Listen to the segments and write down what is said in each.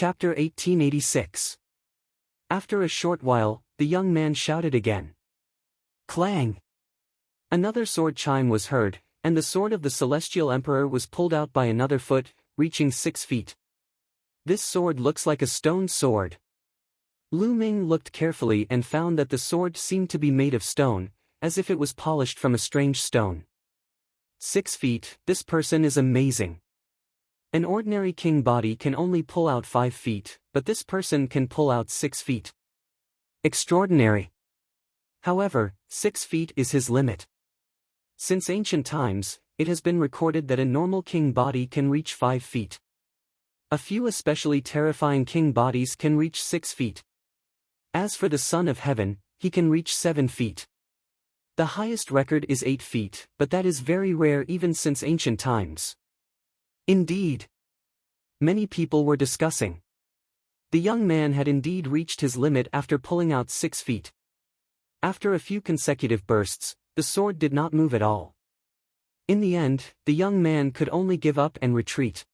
Chapter 1886. After a short while, the young man shouted again. Clang! Another sword chime was heard, and the sword of the celestial emperor was pulled out by another foot, reaching 6 feet. This sword looks like a stone sword. Lu Ming looked carefully and found that the sword seemed to be made of stone, as if it was polished from a strange stone. 6 feet, this person is amazing. An ordinary king body can only pull out 5 feet, but this person can pull out 6 feet. Extraordinary. However, 6 feet is his limit. Since ancient times, it has been recorded that a normal king body can reach 5 feet. A few especially terrifying king bodies can reach 6 feet. As for the Son of Heaven, he can reach 7 feet. The highest record is 8 feet, but that is very rare even since ancient times. Indeed. Many people were discussing. The young man had indeed reached his limit after pulling out 6 feet. After a few consecutive bursts, the sword did not move at all. In the end, the young man could only give up and retreat.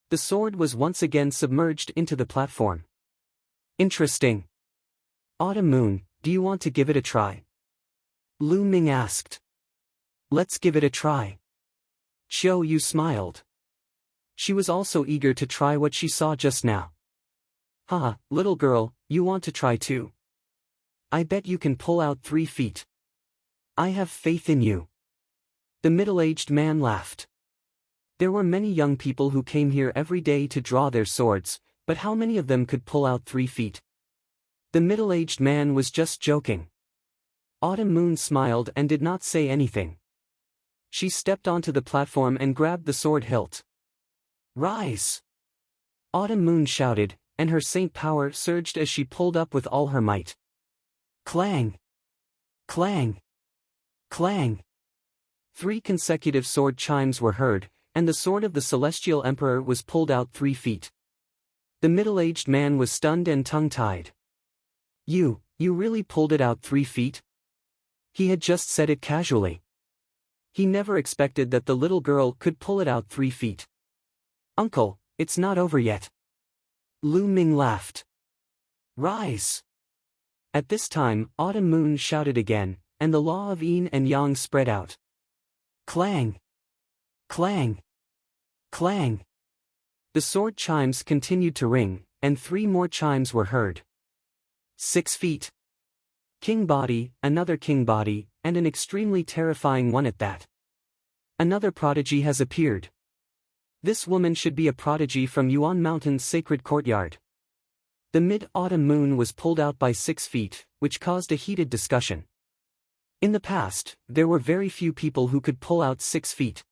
The sword was once again submerged into the platform. Interesting. Autumn Moon, do you want to give it a try? Lu Ming asked. Let's give it a try. Qiu Yu smiled. She was also eager to try what she saw just now. Haha, little girl, you want to try too? I bet you can pull out 3 feet. I have faith in you. The middle-aged man laughed. There were many young people who came here every day to draw their swords, but how many of them could pull out 3 feet? The middle-aged man was just joking. Autumn Moon smiled and did not say anything. She stepped onto the platform and grabbed the sword hilt. Rise! Autumn Moon shouted, and her saint power surged as she pulled up with all her might. Clang! Clang! Clang! 3 consecutive sword chimes were heard, and the sword of the celestial emperor was pulled out 3 feet. The middle-aged man was stunned and tongue-tied. You really pulled it out 3 feet? He had just said it casually. He never expected that the little girl could pull it out 3 feet. Uncle, it's not over yet. Lu Ming laughed. Rise! At this time, Autumn Moon shouted again, and the law of yin and yang spread out. Clang! Clang! Clang! The sword chimes continued to ring, and 3 more chimes were heard. 6 feet. King body, another king body, and an extremely terrifying one at that. Another prodigy has appeared. This woman should be a prodigy from Yuan Mountain's sacred courtyard. The mid-autumn moon was pulled out by 6 feet, which caused a heated discussion. In the past, there were very few people who could pull out 6 feet.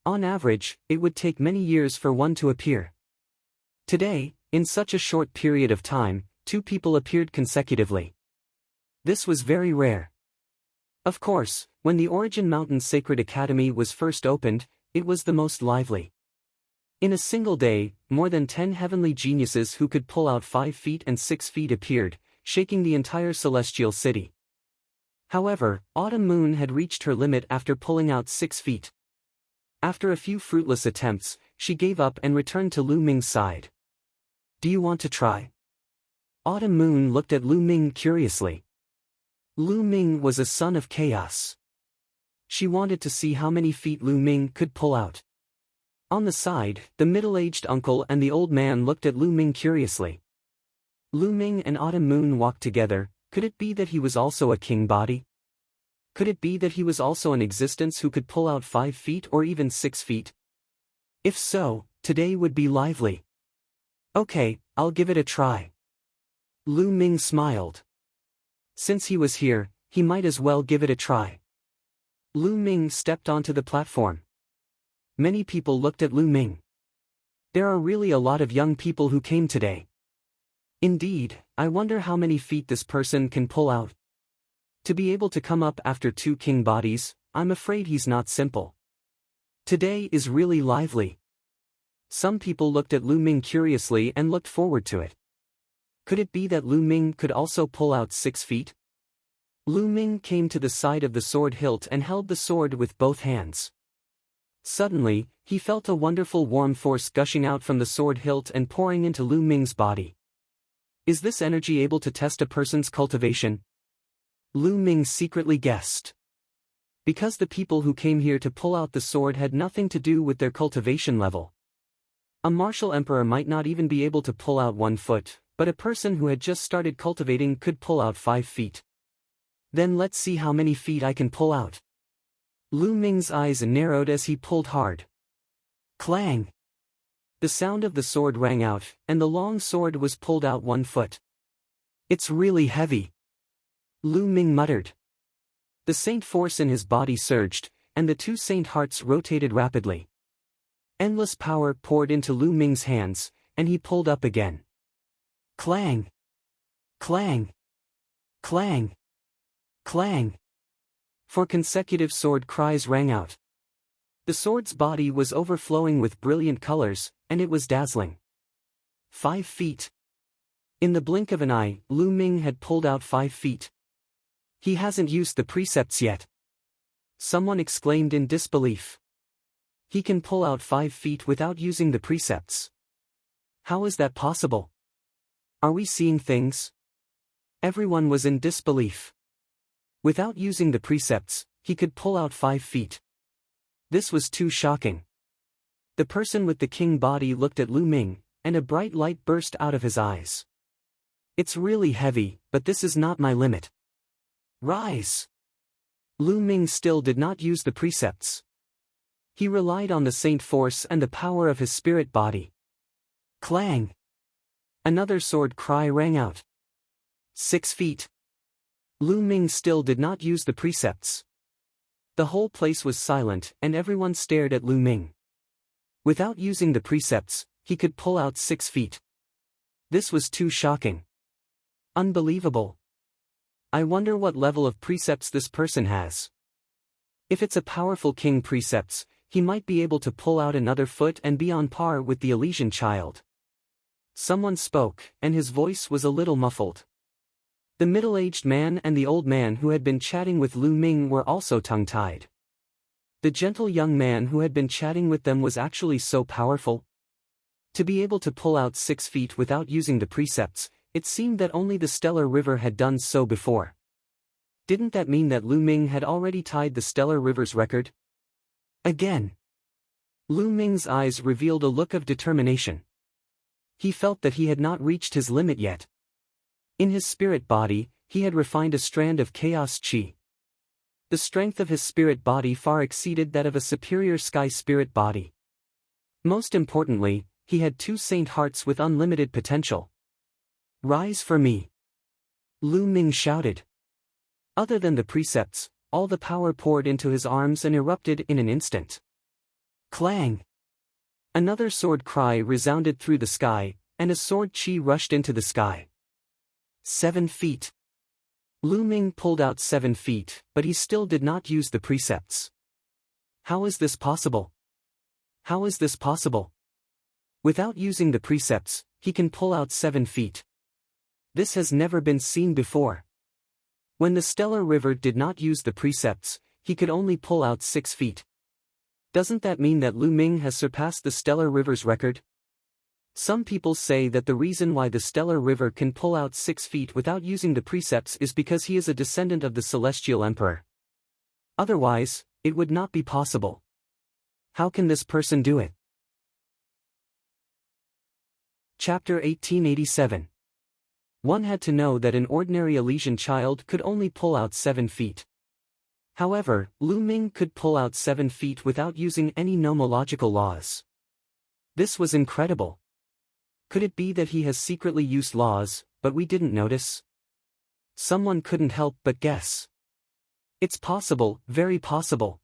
On average, it would take many years for one to appear. Today, in such a short period of time, 2 people appeared consecutively. This was very rare. Of course, when the Origin Mountain Sacred Academy was first opened, it was the most lively. In a single day, more than 10 heavenly geniuses who could pull out 5 feet and 6 feet appeared, shaking the entire celestial city. However, Autumn Moon had reached her limit after pulling out 6 feet. After a few fruitless attempts, she gave up and returned to Lu Ming's side. Do you want to try? Autumn Moon looked at Lu Ming curiously. Lu Ming was a son of chaos. She wanted to see how many feet Lu Ming could pull out. On the side, the middle-aged uncle and the old man looked at Lu Ming curiously. Lu Ming and Autumn Moon walked together. Could it be that he was also a king body? Could it be that he was also an existence who could pull out 5 feet or even 6 feet? If so, today would be lively. Okay, I'll give it a try. Lu Ming smiled. Since he was here, he might as well give it a try. Lu Ming stepped onto the platform. Many people looked at Lu Ming. There are really a lot of young people who came today. Indeed, I wonder how many feet this person can pull out. To be able to come up after 2 king bodies, I'm afraid he's not simple. Today is really lively. Some people looked at Lu Ming curiously and looked forward to it. Could it be that Lu Ming could also pull out 6 feet? Lu Ming came to the side of the sword hilt and held the sword with both hands. Suddenly, he felt a wonderful warm force gushing out from the sword hilt and pouring into Lu Ming's body. Is this energy able to test a person's cultivation? Lu Ming secretly guessed. Because the people who came here to pull out the sword had nothing to do with their cultivation level. A martial emperor might not even be able to pull out 1 foot, but a person who had just started cultivating could pull out 5 feet. Then let's see how many feet I can pull out. Lu Ming's eyes narrowed as he pulled hard. Clang! The sound of the sword rang out, and the long sword was pulled out 1 foot. It's really heavy. Lu Ming muttered. The saint force in his body surged, and the 2 saint hearts rotated rapidly. Endless power poured into Lu Ming's hands, and he pulled up again. Clang! Clang! Clang! Clang! 4 consecutive sword cries rang out. The sword's body was overflowing with brilliant colors, and it was dazzling. 5 feet. In the blink of an eye, Lu Ming had pulled out 5 feet. He hasn't used the precepts yet. Someone exclaimed in disbelief. He can pull out 5 feet without using the precepts. How is that possible? Are we seeing things? Everyone was in disbelief. Without using the precepts, he could pull out 5 feet. This was too shocking. The person with the king body looked at Lu Ming, and a bright light burst out of his eyes. It's really heavy, but this is not my limit. Rise! Lu Ming still did not use the precepts. He relied on the saint force and the power of his spirit body. Clang! Another sword cry rang out. 6 feet. Lu Ming still did not use the precepts. The whole place was silent and everyone stared at Lu Ming. Without using the precepts, he could pull out 6 feet. This was too shocking. Unbelievable. I wonder what level of precepts this person has. If it's a powerful king precepts, he might be able to pull out another foot and be on par with the Elysian child. Someone spoke, and his voice was a little muffled. The middle-aged man and the old man who had been chatting with Lu Ming were also tongue-tied. The gentle young man who had been chatting with them was actually so powerful. To be able to pull out 6 feet without using the precepts, it seemed that only the Stellar River had done so before. Didn't that mean that Lu Ming had already tied the Stellar River's record? Again. Lu Ming's eyes revealed a look of determination. He felt that he had not reached his limit yet. In his spirit body, he had refined a strand of chaos chi. The strength of his spirit body far exceeded that of a superior sky spirit body. Most importantly, he had 2 saint hearts with unlimited potential. Rise for me! Lu Ming shouted. Other than the precepts, all the power poured into his arms and erupted in an instant. Clang! Another sword cry resounded through the sky, and a sword chi rushed into the sky. 7 feet. Lu Ming pulled out 7 feet, but he still did not use the precepts. How is this possible? How is this possible? Without using the precepts, he can pull out 7 feet. This has never been seen before. When the Stellar River did not use the precepts, he could only pull out 6 feet. Doesn't that mean that Lu Ming has surpassed the Stellar River's record? Some people say that the reason why the Stellar River can pull out 6 feet without using the precepts is because he is a descendant of the Celestial Emperor. Otherwise, it would not be possible. How can this person do it? Chapter 1887. One had to know that an ordinary Elysian child could only pull out 7 feet. However, Lu Ming could pull out 7 feet without using any nomological laws. This was incredible. Could it be that he has secretly used laws, but we didn't notice? Someone couldn't help but guess. It's possible, very possible.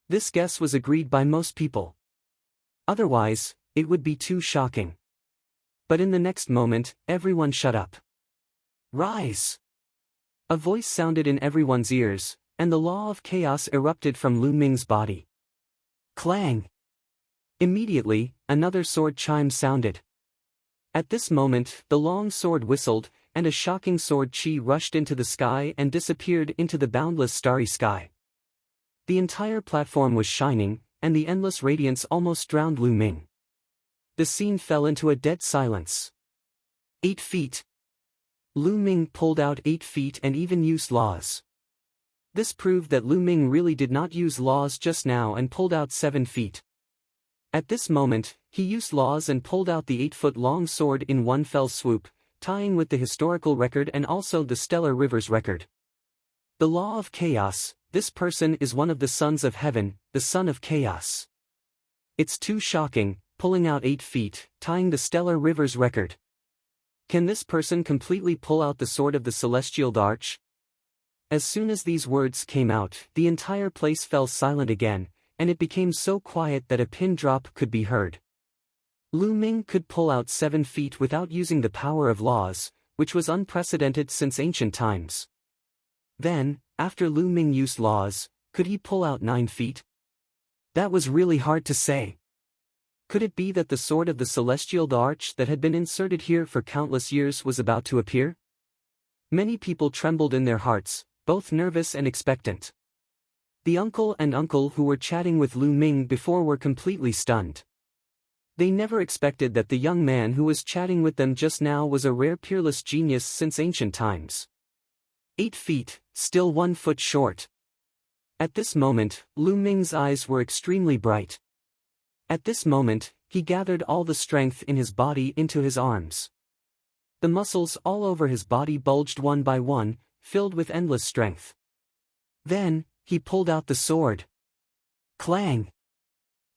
This guess was agreed by most people. Otherwise, it would be too shocking. But in the next moment, everyone shut up. Rise! A voice sounded in everyone's ears, and the law of chaos erupted from Lu Ming's body. Clang! Immediately, another sword chime sounded. At this moment, the long sword whistled, and a shocking sword chi rushed into the sky and disappeared into the boundless starry sky. The entire platform was shining, and the endless radiance almost drowned Lu Ming. The scene fell into a dead silence. 8 feet. Lu Ming pulled out 8 feet and even used laws. This proved that Lu Ming really did not use laws just now and pulled out 7 feet. At this moment, he used laws and pulled out the 8-foot-long sword in one fell swoop, tying with the historical record and also the Stellar Rivers record. The law of chaos, this person is one of the sons of heaven, the son of chaos. It's too shocking, pulling out 8 feet, tying the Stellar Rivers record. Can this person completely pull out the sword of the celestial arch? As soon as these words came out, the entire place fell silent again, and it became so quiet that a pin drop could be heard. Lu Ming could pull out 7 feet without using the power of laws, which was unprecedented since ancient times. Then, after Lu Ming used laws, could he pull out 9 feet? That was really hard to say. Could it be that the sword of the celestial arch that had been inserted here for countless years was about to appear? Many people trembled in their hearts, both nervous and expectant. The uncle and uncle who were chatting with Lu Ming before were completely stunned. They never expected that the young man who was chatting with them just now was a rare peerless genius since ancient times. 8 feet, still 1 foot short. At this moment, Lu Ming's eyes were extremely bright. At this moment, he gathered all the strength in his body into his arms. The muscles all over his body bulged one by one, filled with endless strength. Then, he pulled out the sword. Clang!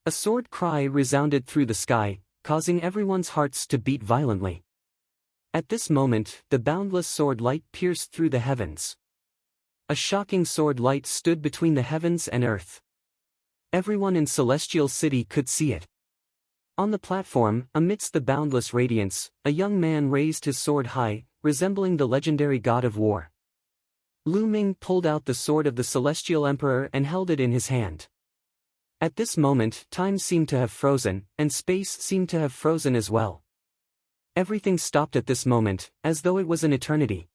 A sword cry resounded through the sky, causing everyone's hearts to beat violently. At this moment, the boundless sword light pierced through the heavens. A shocking sword light stood between the heavens and earth. Everyone in Celestial City could see it. On the platform, amidst the boundless radiance, a young man raised his sword high, resembling the legendary god of war. Lu Ming pulled out the sword of the Celestial Emperor and held it in his hand. At this moment, time seemed to have frozen, and space seemed to have frozen as well. Everything stopped at this moment, as though it was an eternity.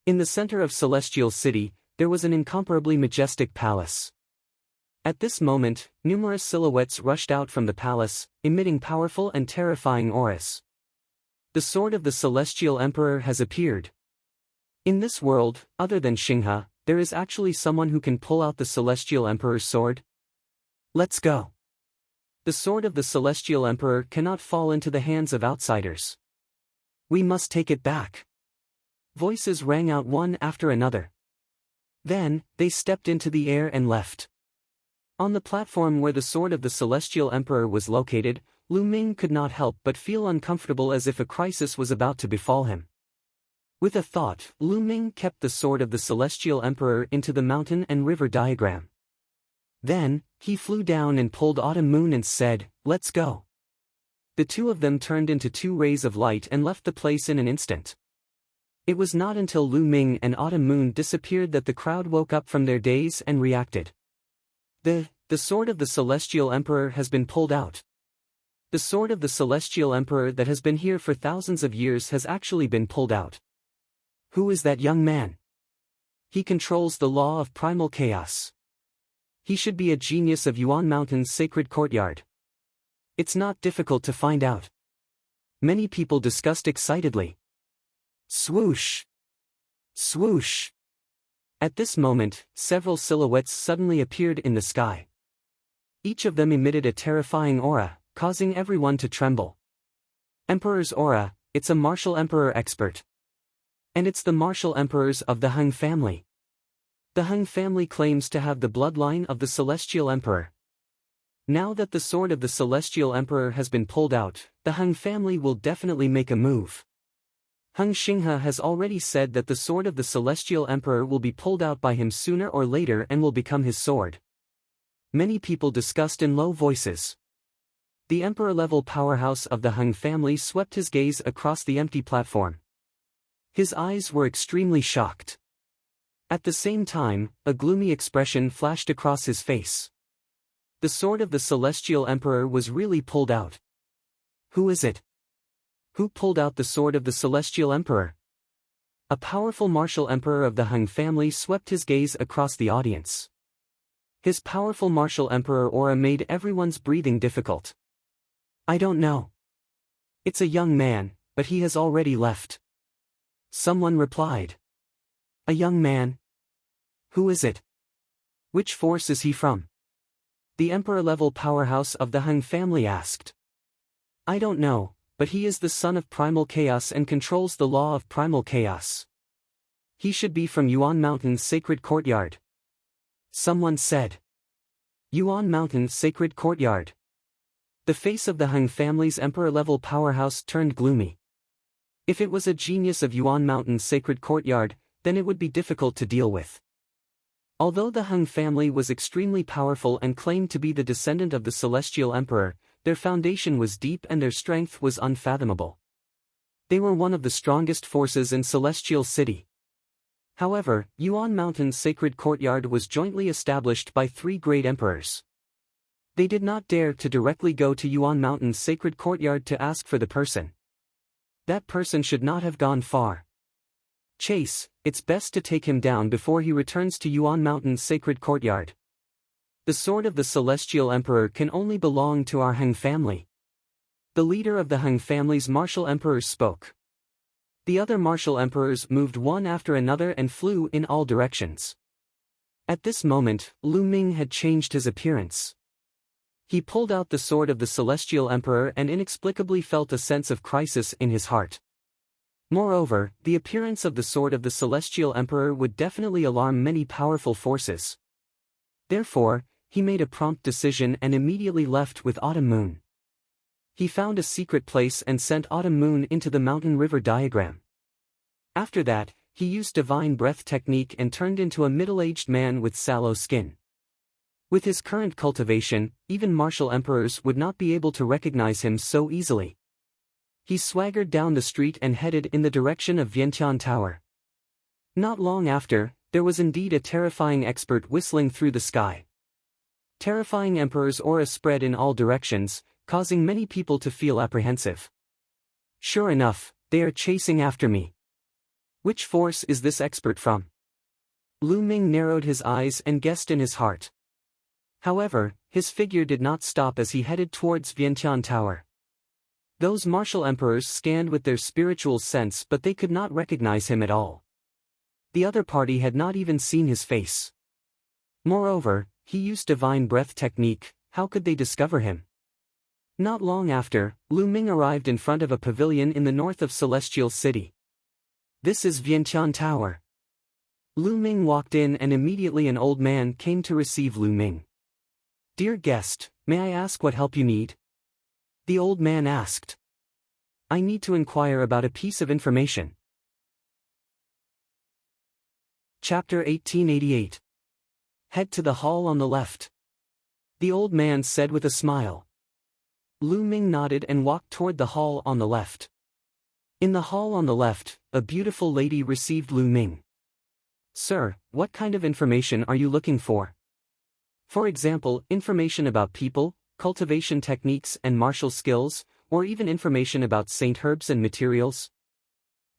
In the center of Celestial City, there was an incomparably majestic palace. At this moment, numerous silhouettes rushed out from the palace, emitting powerful and terrifying auras. The sword of the Celestial Emperor has appeared. In this world, other than Xinghe, there is actually someone who can pull out the Celestial Emperor's sword. Let's go. The sword of the Celestial Emperor cannot fall into the hands of outsiders. We must take it back. Voices rang out one after another. Then, they stepped into the air and left. On the platform where the sword of the Celestial Emperor was located, Lu Ming could not help but feel uncomfortable, as if a crisis was about to befall him. With a thought, Lu Ming kept the sword of the Celestial Emperor into the mountain and river diagram. Then, he flew down and pulled Autumn Moon and said, "Let's go." The two of them turned into 2 rays of light and left the place in an instant. It was not until Lu Ming and Autumn Moon disappeared that the crowd woke up from their daze and reacted. The sword of the Celestial Emperor has been pulled out. The sword of the Celestial Emperor that has been here for thousands of years has actually been pulled out. Who is that young man? He controls the law of primal chaos. He should be a genius of Yuan Mountain's sacred courtyard. It's not difficult to find out. Many people discussed excitedly. Swoosh! Swoosh! At this moment, several silhouettes suddenly appeared in the sky. Each of them emitted a terrifying aura, causing everyone to tremble. Emperor's aura, it's a martial emperor expert. And it's the martial emperors of the Hung family. The Hung family claims to have the bloodline of the Celestial Emperor. Now that the sword of the Celestial Emperor has been pulled out, the Hung family will definitely make a move. Hung Xinghe has already said that the sword of the Celestial Emperor will be pulled out by him sooner or later and will become his sword. Many people discussed in low voices. The emperor-level powerhouse of the Hung family swept his gaze across the empty platform. His eyes were extremely shocked. At the same time, a gloomy expression flashed across his face. The sword of the Celestial Emperor was really pulled out. Who is it? Who pulled out the sword of the Celestial Emperor? A powerful martial emperor of the Hung family swept his gaze across the audience. His powerful martial emperor aura made everyone's breathing difficult. I don't know. It's a young man, but he has already left. Someone replied. A young man? Who is it? Which force is he from? The emperor-level powerhouse of the Hung family asked. I don't know, but he is the son of primal chaos and controls the law of primal chaos. He should be from Yuan Mountain's sacred courtyard. Someone said. Yuan Mountain's sacred courtyard. The face of the Hung family's emperor-level powerhouse turned gloomy. If it was a genius of Yuan Mountain's sacred courtyard, then it would be difficult to deal with. Although the Hung family was extremely powerful and claimed to be the descendant of the celestial emperor, their foundation was deep and their strength was unfathomable. They were one of the strongest forces in Celestial City. However, Yuan Mountain's sacred courtyard was jointly established by 3 great emperors. They did not dare to directly go to Yuan Mountain's sacred courtyard to ask for the person. That person should not have gone far. Chase, it's best to take him down before he returns to Yuan Mountain's sacred courtyard. The sword of the Celestial Emperor can only belong to our Hung family. The leader of the Hung family's martial emperors spoke. The other martial emperors moved one after another and flew in all directions. At this moment, Lu Ming had changed his appearance. He pulled out the sword of the Celestial Emperor and inexplicably felt a sense of crisis in his heart. Moreover, the appearance of the sword of the Celestial Emperor would definitely alarm many powerful forces. Therefore, he made a prompt decision and immediately left with Autumn Moon. He found a secret place and sent Autumn Moon into the mountain river diagram. After that, he used divine breath technique and turned into a middle-aged man with sallow skin. With his current cultivation, even martial emperors would not be able to recognize him so easily. He swaggered down the street and headed in the direction of Vientiane Tower. Not long after, there was indeed a terrifying expert whistling through the sky. Terrifying emperor's aura spread in all directions, causing many people to feel apprehensive. Sure enough, they are chasing after me. Which force is this expert from? Lu Ming narrowed his eyes and guessed in his heart. However, his figure did not stop as he headed towards Vientiane Tower. Those martial emperors scanned with their spiritual sense, but they could not recognize him at all. The other party had not even seen his face. Moreover, he used divine breath technique. How could they discover him? Not long after, Lu Ming arrived in front of a pavilion in the north of Celestial City. This is Vientiane Tower. Lu Ming walked in and immediately an old man came to receive Lu Ming. Dear guest, may I ask what help you need? The old man asked. I need to inquire about a piece of information. Chapter 1888. Head to the hall on the left. The old man said with a smile. Lu Ming nodded and walked toward the hall on the left. In the hall on the left, a beautiful lady received Lu Ming. Sir, what kind of information are you looking for? For example, information about people, cultivation techniques and martial skills, or even information about saint herbs and materials?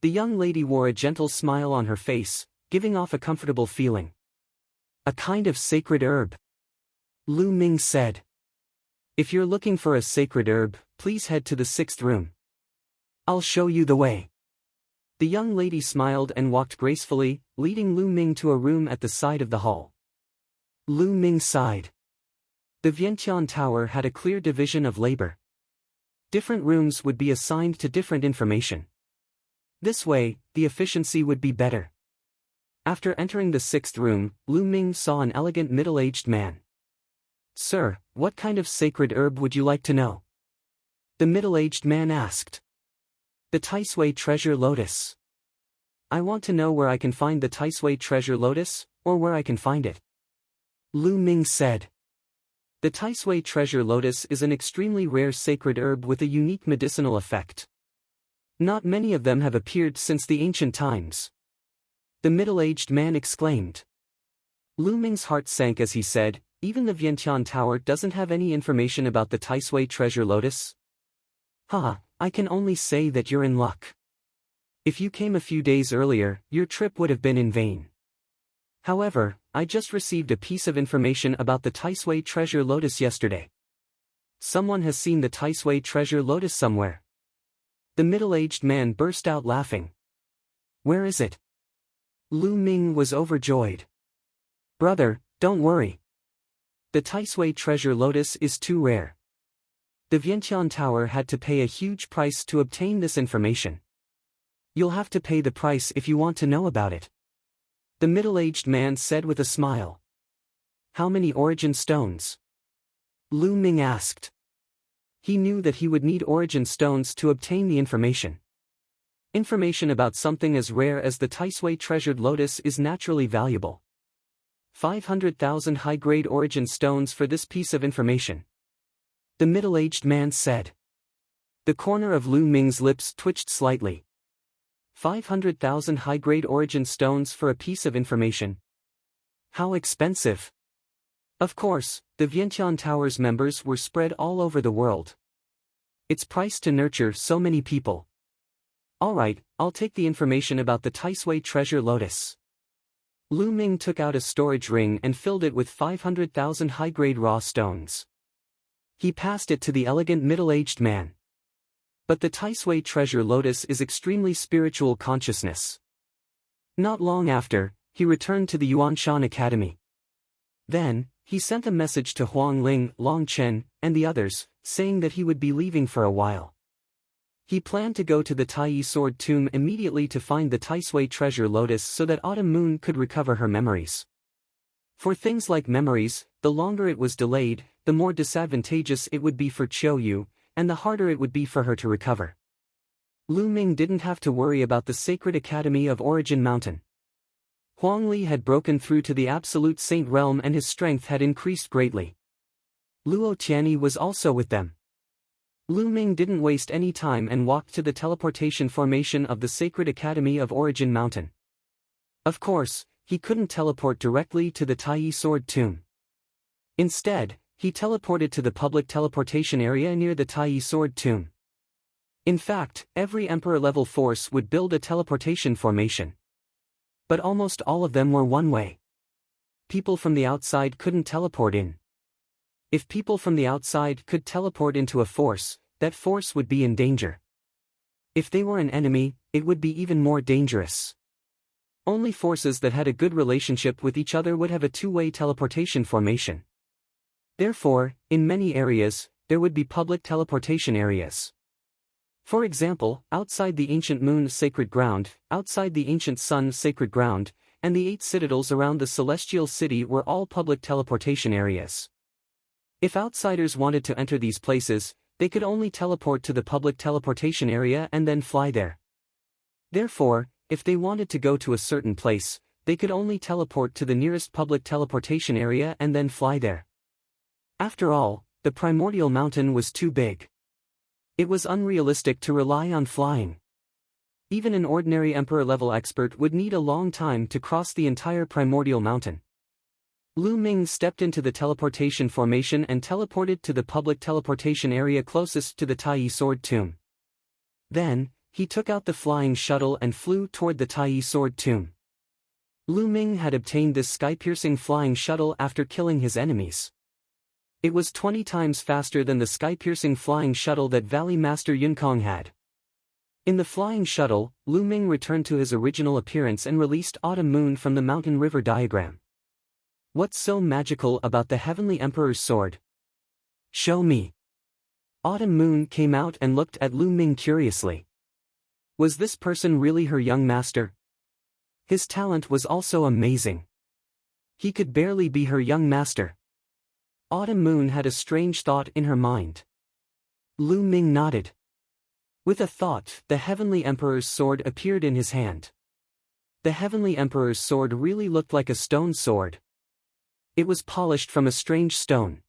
The young lady wore a gentle smile on her face, giving off a comfortable feeling. A kind of sacred herb. Lu Ming said. If you're looking for a sacred herb, please head to the 6th room. I'll show you the way. The young lady smiled and walked gracefully, leading Lu Ming to a room at the side of the hall. Lu Ming sighed. The Vientiane Tower had a clear division of labor. Different rooms would be assigned to different information. This way, the efficiency would be better. After entering the 6th room, Lu Ming saw an elegant middle-aged man. Sir, what kind of sacred herb would you like to know? The middle-aged man asked. The Taisui treasure lotus. I want to know where I can find the Taisui treasure lotus, or where I can find it. Lu Ming said. The Taisui treasure lotus is an extremely rare sacred herb with a unique medicinal effect. Not many of them have appeared since the ancient times. The middle-aged man exclaimed. Lu Ming's heart sank as he said, even the Vientiane Tower doesn't have any information about the Taisui treasure lotus? I can only say that you're in luck. If you came a few days earlier, your trip would have been in vain. However, I just received a piece of information about the Taisui treasure lotus yesterday. Someone has seen the Taisui treasure lotus somewhere. The middle-aged man burst out laughing. Where is it? Lu Ming was overjoyed. Brother, don't worry. The Taisui treasure lotus is too rare. The Vientiane Tower had to pay a huge price to obtain this information. You'll have to pay the price if you want to know about it. The middle-aged man said with a smile. How many origin stones? Lu Ming asked. He knew that he would need origin stones to obtain the information. Information about something as rare as the Taisui treasured lotus is naturally valuable. 500,000 high-grade origin stones for this piece of information. The middle-aged man said. The corner of Lu Ming's lips twitched slightly. 500,000 high-grade origin stones for a piece of information. How expensive! Of course, the Vientiane Tower's members were spread all over the world. It's priced to nurture so many people. Alright, I'll take the information about the Taisui treasure lotus. Lu Ming took out a storage ring and filled it with 500,000 high-grade raw stones. He passed it to the elegant middle-aged man. But the Taisui treasure lotus is extremely spiritual consciousness. Not long after, he returned to the Yuanshan Academy. Then, he sent a message to Huang Ling, Long Chen, and the others, saying that he would be leaving for a while. He planned to go to the Tai Sword Tomb immediately to find the Taisui treasure lotus so that Autumn Moon could recover her memories. For things like memories, the longer it was delayed, the more disadvantageous it would be for Qiu Yu, and the harder it would be for her to recover. Lu Ming didn't have to worry about the Sacred Academy of Origin Mountain. Huang Li had broken through to the Absolute Saint realm and his strength had increased greatly. Luo Tianyi was also with them. Lu Ming didn't waste any time and walked to the teleportation formation of the Sacred Academy of Origin Mountain. Of course, he couldn't teleport directly to the Tai Sword Tomb. Instead, he teleported to the public teleportation area near the Tai Sword Tomb. In fact, every Emperor-level force would build a teleportation formation. But almost all of them were one-way. People from the outside couldn't teleport in. If people from the outside could teleport into a force, that force would be in danger. If they were an enemy, it would be even more dangerous. Only forces that had a good relationship with each other would have a two-way teleportation formation. Therefore, in many areas, there would be public teleportation areas. For example, outside the ancient moon sacred ground, outside the ancient sun sacred ground, and the 8 citadels around the celestial city were all public teleportation areas. If outsiders wanted to enter these places, they could only teleport to the public teleportation area and then fly there. Therefore, if they wanted to go to a certain place, they could only teleport to the nearest public teleportation area and then fly there. After all, the primordial mountain was too big. It was unrealistic to rely on flying. Even an ordinary Emperor-level expert would need a long time to cross the entire primordial mountain. Lu Ming stepped into the teleportation formation and teleported to the public teleportation area closest to the Tai Sword Tomb. Then, he took out the flying shuttle and flew toward the Tai Sword Tomb. Lu Ming had obtained this sky-piercing flying shuttle after killing his enemies. It was 20 times faster than the sky-piercing flying shuttle that Valley Master Yunkong had. In the flying shuttle, Lu Ming returned to his original appearance and released Autumn Moon from the mountain river diagram. What's so magical about the Heavenly Emperor's sword? Show me. Autumn Moon came out and looked at Lu Ming curiously. Was this person really her young master? His talent was also amazing. He could barely be her young master. Autumn Moon had a strange thought in her mind. Lu Ming nodded. With a thought, the Heavenly Emperor's sword appeared in his hand. The Heavenly Emperor's sword really looked like a stone sword. It was polished from a strange stone.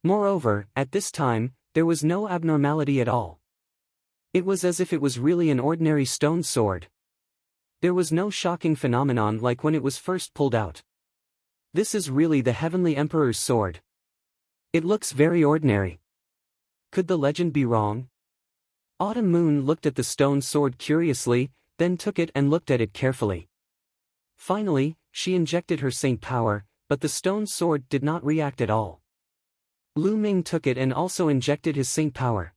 Moreover, at this time, there was no abnormality at all. It was as if it was really an ordinary stone sword. There was no shocking phenomenon like when it was first pulled out. This is really the Heavenly Emperor's sword. It looks very ordinary. Could the legend be wrong? Autumn Moon looked at the stone sword curiously, then took it and looked at it carefully. Finally, she injected her saint power, but the stone sword did not react at all. Lu Ming took it and also injected his saint power.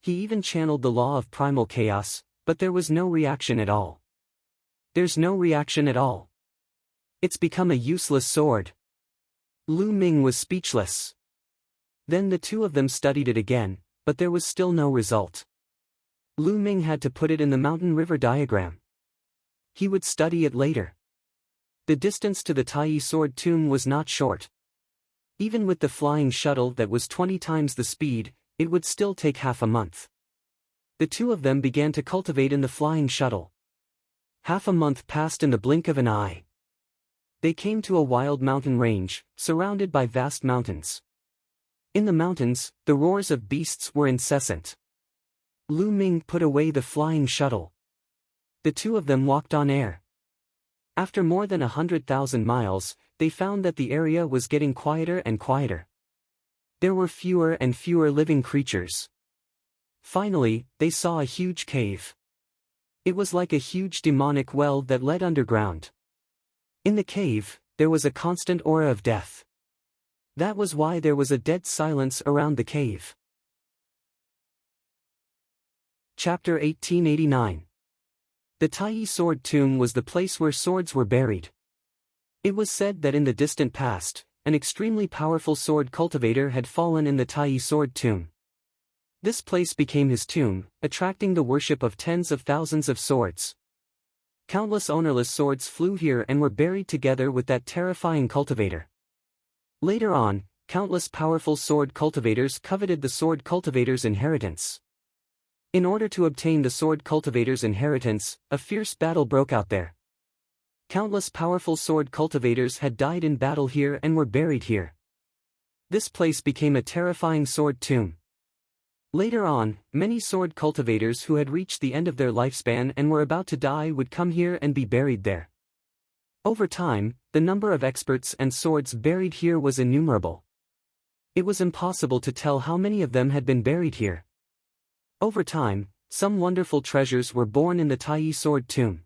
He even channeled the law of primal chaos, but there was no reaction at all. There's no reaction at all. It's become a useless sword. Lu Ming was speechless. Then the two of them studied it again, but there was still no result. Lu Ming had to put it in the mountain river diagram. He would study it later. The distance to the Tai sword tomb was not short. Even with the flying shuttle that was 20 times the speed, it would still take half a month. The two of them began to cultivate in the flying shuttle. Half a month passed in the blink of an eye. They came to a wild mountain range, surrounded by vast mountains. In the mountains, the roars of beasts were incessant. Lu Ming put away the flying shuttle. The two of them walked on air. After more than 100,000 miles, they found that the area was getting quieter and quieter. There were fewer and fewer living creatures. Finally, they saw a huge cave. It was like a huge demonic well that led underground. In the cave, there was a constant aura of death. That was why there was a dead silence around the cave. Chapter 1889. The Tai sword tomb was the place where swords were buried. It was said that in the distant past, an extremely powerful sword cultivator had fallen in the Tai sword tomb. This place became his tomb, attracting the worship of tens of thousands of swords. Countless ownerless swords flew here and were buried together with that terrifying cultivator. Later on, countless powerful sword cultivators coveted the sword cultivator's inheritance. In order to obtain the sword cultivator's inheritance, a fierce battle broke out there. Countless powerful sword cultivators had died in battle here and were buried here. This place became a terrifying sword tomb. Later on, many sword cultivators who had reached the end of their lifespan and were about to die would come here and be buried there. Over time, the number of experts and swords buried here was innumerable. It was impossible to tell how many of them had been buried here. Over time, some wonderful treasures were born in the Tai sword tomb.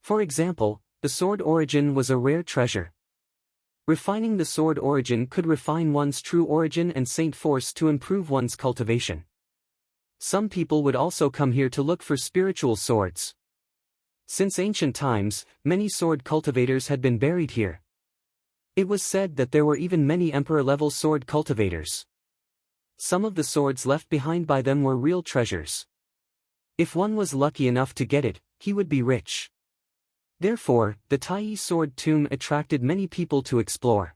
For example, the sword origin was a rare treasure. Refining the sword origin could refine one's true origin and saint force to improve one's cultivation. Some people would also come here to look for spiritual swords. Since ancient times, many sword cultivators had been buried here. It was said that there were even many emperor-level sword cultivators. Some of the swords left behind by them were real treasures. If one was lucky enough to get it, he would be rich. Therefore, the Tai sword tomb attracted many people to explore.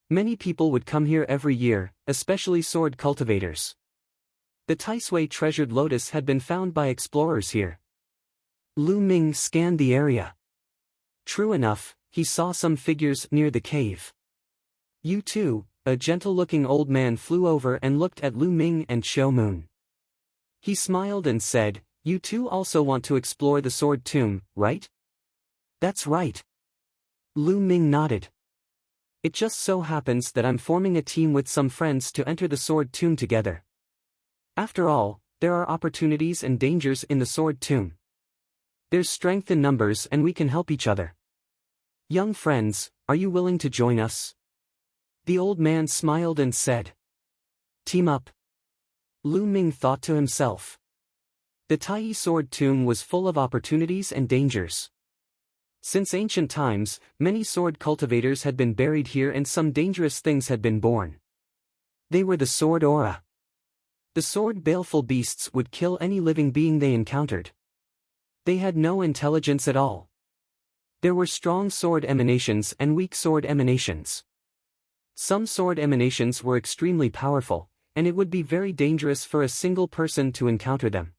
Many people would come here every year, especially sword cultivators. The Tai Sui treasured lotus had been found by explorers here. Lu Ming scanned the area. True enough, he saw some figures near the cave. You too. A gentle-looking old man flew over and looked at Lu Ming and Xiao Moon. He smiled and said, "You two also want to explore the sword tomb, right?" "That's right." Lu Ming nodded. "It just so happens that I'm forming a team with some friends to enter the sword tomb together. After all, there are opportunities and dangers in the sword tomb. There's strength in numbers and we can help each other. Young friends, are you willing to join us?" The old man smiled and said, "Team up." Lu Ming thought to himself. The Tai sword tomb was full of opportunities and dangers. Since ancient times, many sword cultivators had been buried here and some dangerous things had been born. They were the sword aura. The sword baleful beasts would kill any living being they encountered. They had no intelligence at all. There were strong sword emanations and weak sword emanations. Some sword emanations were extremely powerful, and it would be very dangerous for a single person to encounter them.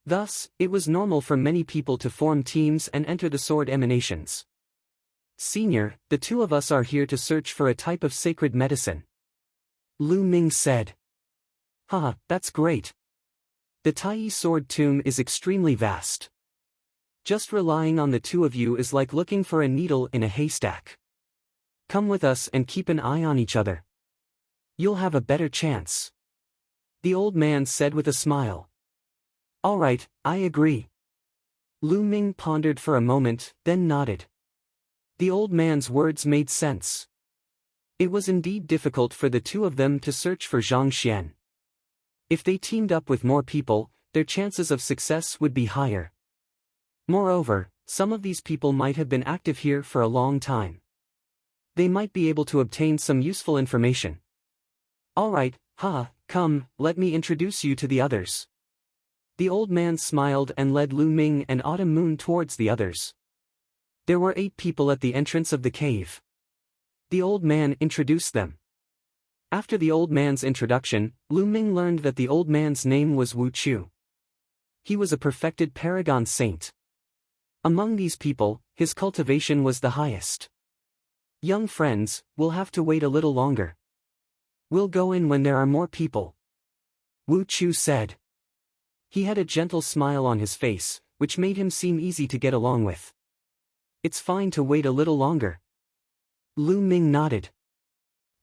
Thus, it was normal for many people to form teams and enter the sword emanations. "Senior, the two of us are here to search for a type of sacred medicine," Lu Ming said. "Haha, that's great. The Tai sword tomb is extremely vast. Just relying on the two of you is like looking for a needle in a haystack. Come with us and keep an eye on each other. You'll have a better chance," the old man said with a smile. "All right, I agree." Lu Ming pondered for a moment, then nodded. The old man's words made sense. It was indeed difficult for the two of them to search for Zhang Xian. If they teamed up with more people, their chances of success would be higher. Moreover, some of these people might have been active here for a long time. They might be able to obtain some useful information. All right, come, let me introduce you to the others. The old man smiled and led Lu Ming and Autumn Moon towards the others. There were 8 people at the entrance of the cave. The old man introduced them. After the old man's introduction, Lu Ming learned that the old man's name was Wu Chu. He was a perfected paragon saint. Among these people, his cultivation was the highest. Young friends, we'll have to wait a little longer. We'll go in when there are more people. Wu Chu said. He had a gentle smile on his face, which made him seem easy to get along with. It's fine to wait a little longer. Lu Ming nodded.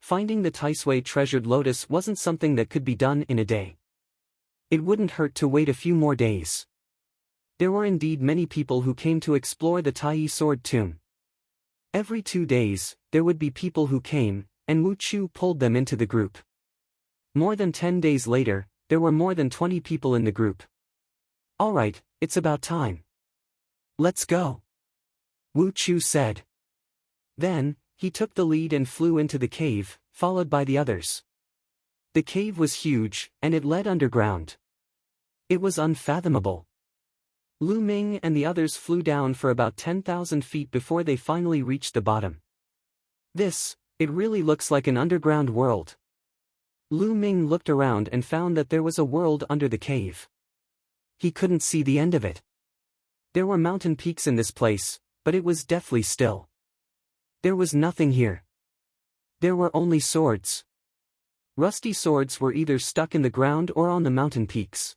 Finding the Taisui treasured lotus wasn't something that could be done in a day. It wouldn't hurt to wait a few more days. There were indeed many people who came to explore the Tai Sword Tomb. Every 2 days, there would be people who came, and Wu Chu pulled them into the group. More than 10 days later, there were more than 20 people in the group. All right, it's about time. Let's go. Wu Chu said. Then, he took the lead and flew into the cave, followed by the others. The cave was huge, and it led underground. It was unfathomable. Lu Ming and the others flew down for about 10,000 feet before they finally reached the bottom. It really looks like an underground world. Lu Ming looked around and found that there was a world under the cave. He couldn't see the end of it. There were mountain peaks in this place, but it was deathly still. There was nothing here. There were only swords. Rusty swords were either stuck in the ground or on the mountain peaks.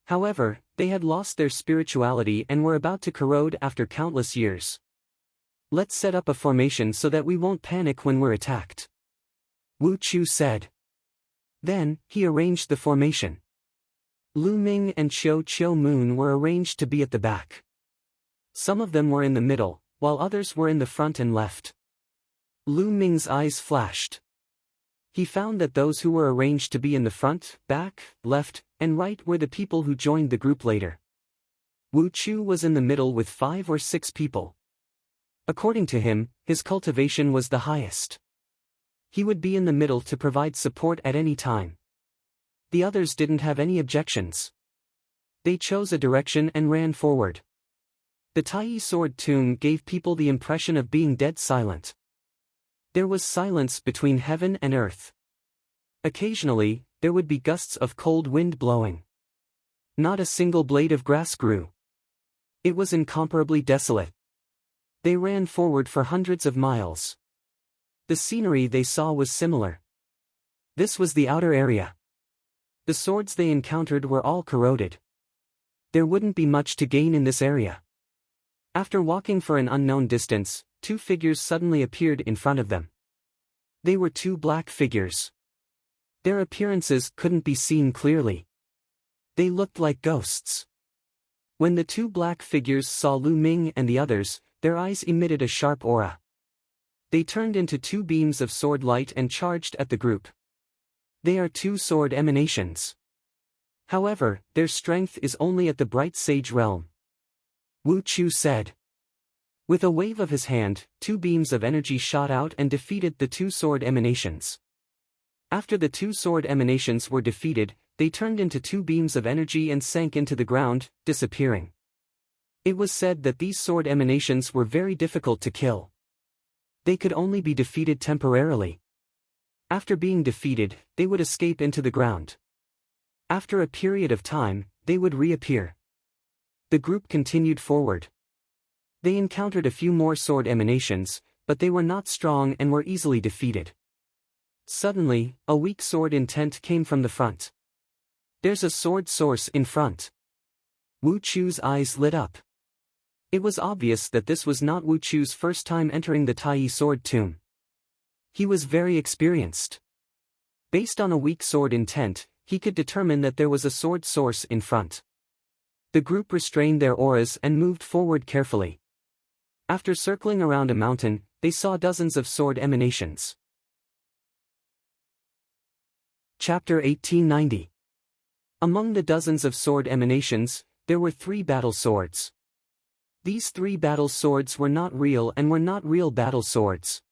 However, they had lost their spirituality and were about to corrode after countless years. Let's set up a formation so that we won't panic when we're attacked. Wu Chu said. Then, he arranged the formation. Lu Ming and Chiu Moon were arranged to be at the back. Some of them were in the middle, while others were in the front and left. Lu Ming's eyes flashed. He found that those who were arranged to be in the front, back, left, and right were the people who joined the group later. Wu Chu was in the middle with 5 or 6 people. According to him, his cultivation was the highest. He would be in the middle to provide support at any time. The others didn't have any objections. They chose a direction and ran forward. The Tai Sword Tomb gave people the impression of being dead silent. There was silence between heaven and earth. Occasionally, there would be gusts of cold wind blowing. Not a single blade of grass grew. It was incomparably desolate. They ran forward for hundreds of miles. The scenery they saw was similar. This was the outer area. The swords they encountered were all corroded. There wouldn't be much to gain in this area. After walking for an unknown distance, 2 figures suddenly appeared in front of them. They were 2 black figures. Their appearances couldn't be seen clearly. They looked like ghosts. When the 2 black figures saw Lu Ming and the others, their eyes emitted a sharp aura. They turned into 2 beams of sword light and charged at the group. They are 2 sword emanations. However, their strength is only at the bright sage realm. Wu Chu said. With a wave of his hand, 2 beams of energy shot out and defeated the 2 sword emanations. After the 2 sword emanations were defeated, they turned into 2 beams of energy and sank into the ground, disappearing. It was said that these sword emanations were very difficult to kill. They could only be defeated temporarily. After being defeated, they would escape into the ground. After a period of time, they would reappear. The group continued forward. They encountered a few more sword emanations, but they were not strong and were easily defeated. Suddenly, a weak sword intent came from the front. There's a sword source in front. Wu Chu's eyes lit up. It was obvious that this was not Wu Chu's first time entering the Tai Sword Tomb. He was very experienced. Based on a weak sword intent, he could determine that there was a sword source in front. The group restrained their auras and moved forward carefully. After circling around a mountain, they saw dozens of sword emanations. Chapter 1890. Among the dozens of sword emanations, there were 3 battle swords. These 3 battle swords were not real and were not real battle swords.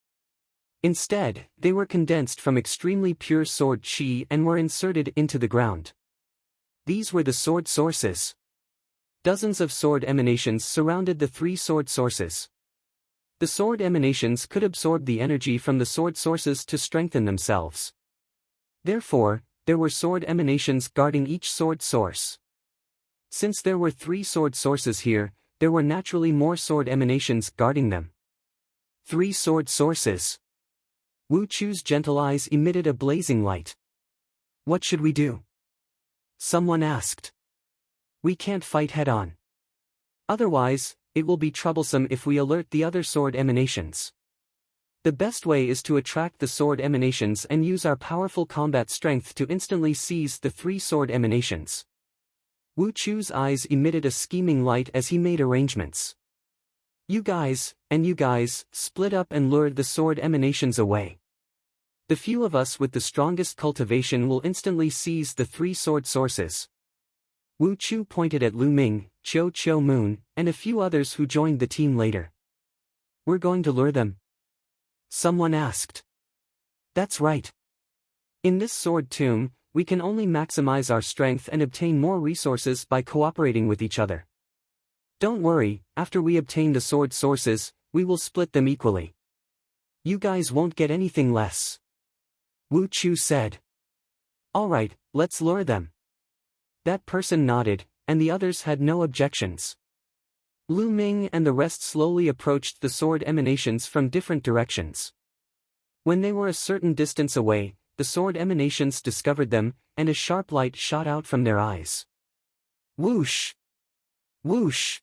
Instead, they were condensed from extremely pure sword chi and were inserted into the ground. These were the sword sources. Dozens of sword emanations surrounded the 3 sword sources. The sword emanations could absorb the energy from the sword sources to strengthen themselves. Therefore, there were sword emanations guarding each sword source. Since there were 3 sword sources here, there were naturally more sword emanations guarding them. 3 sword sources. Wu Chu's gentle eyes emitted a blazing light. What should we do? Someone asked. We can't fight head-on. Otherwise, it will be troublesome if we alert the other sword emanations. The best way is to attract the sword emanations and use our powerful combat strength to instantly seize the 3 sword emanations. Wu Chu's eyes emitted a scheming light as he made arrangements. You guys, split up and lure the sword emanations away. The few of us with the strongest cultivation will instantly seize the 3 sword sources. Wu Chu pointed at Lu Ming, Cho Moon, and a few others who joined the team later. We're going to lure them? Someone asked. That's right. In this sword tomb, we can only maximize our strength and obtain more resources by cooperating with each other. Don't worry, after we obtain the sword sources, we will split them equally. You guys won't get anything less. Wu Chu said. Alright, let's lure them. That person nodded, and the others had no objections. Lu Ming and the rest slowly approached the sword emanations from different directions. When they were a certain distance away, the sword emanations discovered them, and a sharp light shot out from their eyes. Whoosh! Whoosh!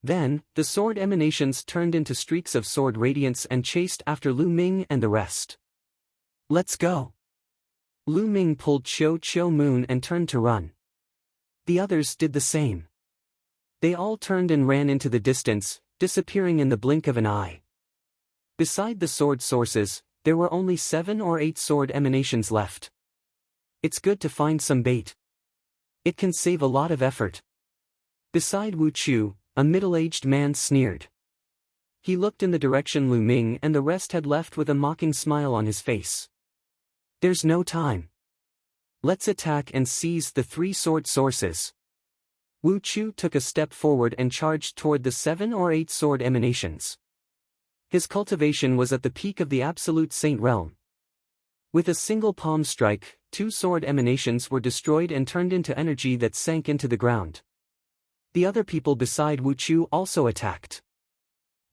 Then, the sword emanations turned into streaks of sword radiance and chased after Lu Ming and the rest. Let's go! Lu Ming pulled Cho Moon and turned to run. The others did the same. They all turned and ran into the distance, disappearing in the blink of an eye. Beside the sword sources, there were only 7 or 8 sword emanations left. It's good to find some bait. It can save a lot of effort. Beside Wu Chu, a middle-aged man sneered. He looked in the direction Lu Ming and the rest had left with a mocking smile on his face. There's no time. Let's attack and seize the 3 sword sources. Wu Chu took a step forward and charged toward the 7 or 8 sword emanations. His cultivation was at the peak of the absolute saint realm. With a single palm strike, 2 sword emanations were destroyed and turned into energy that sank into the ground. The other people beside Wu Chu also attacked.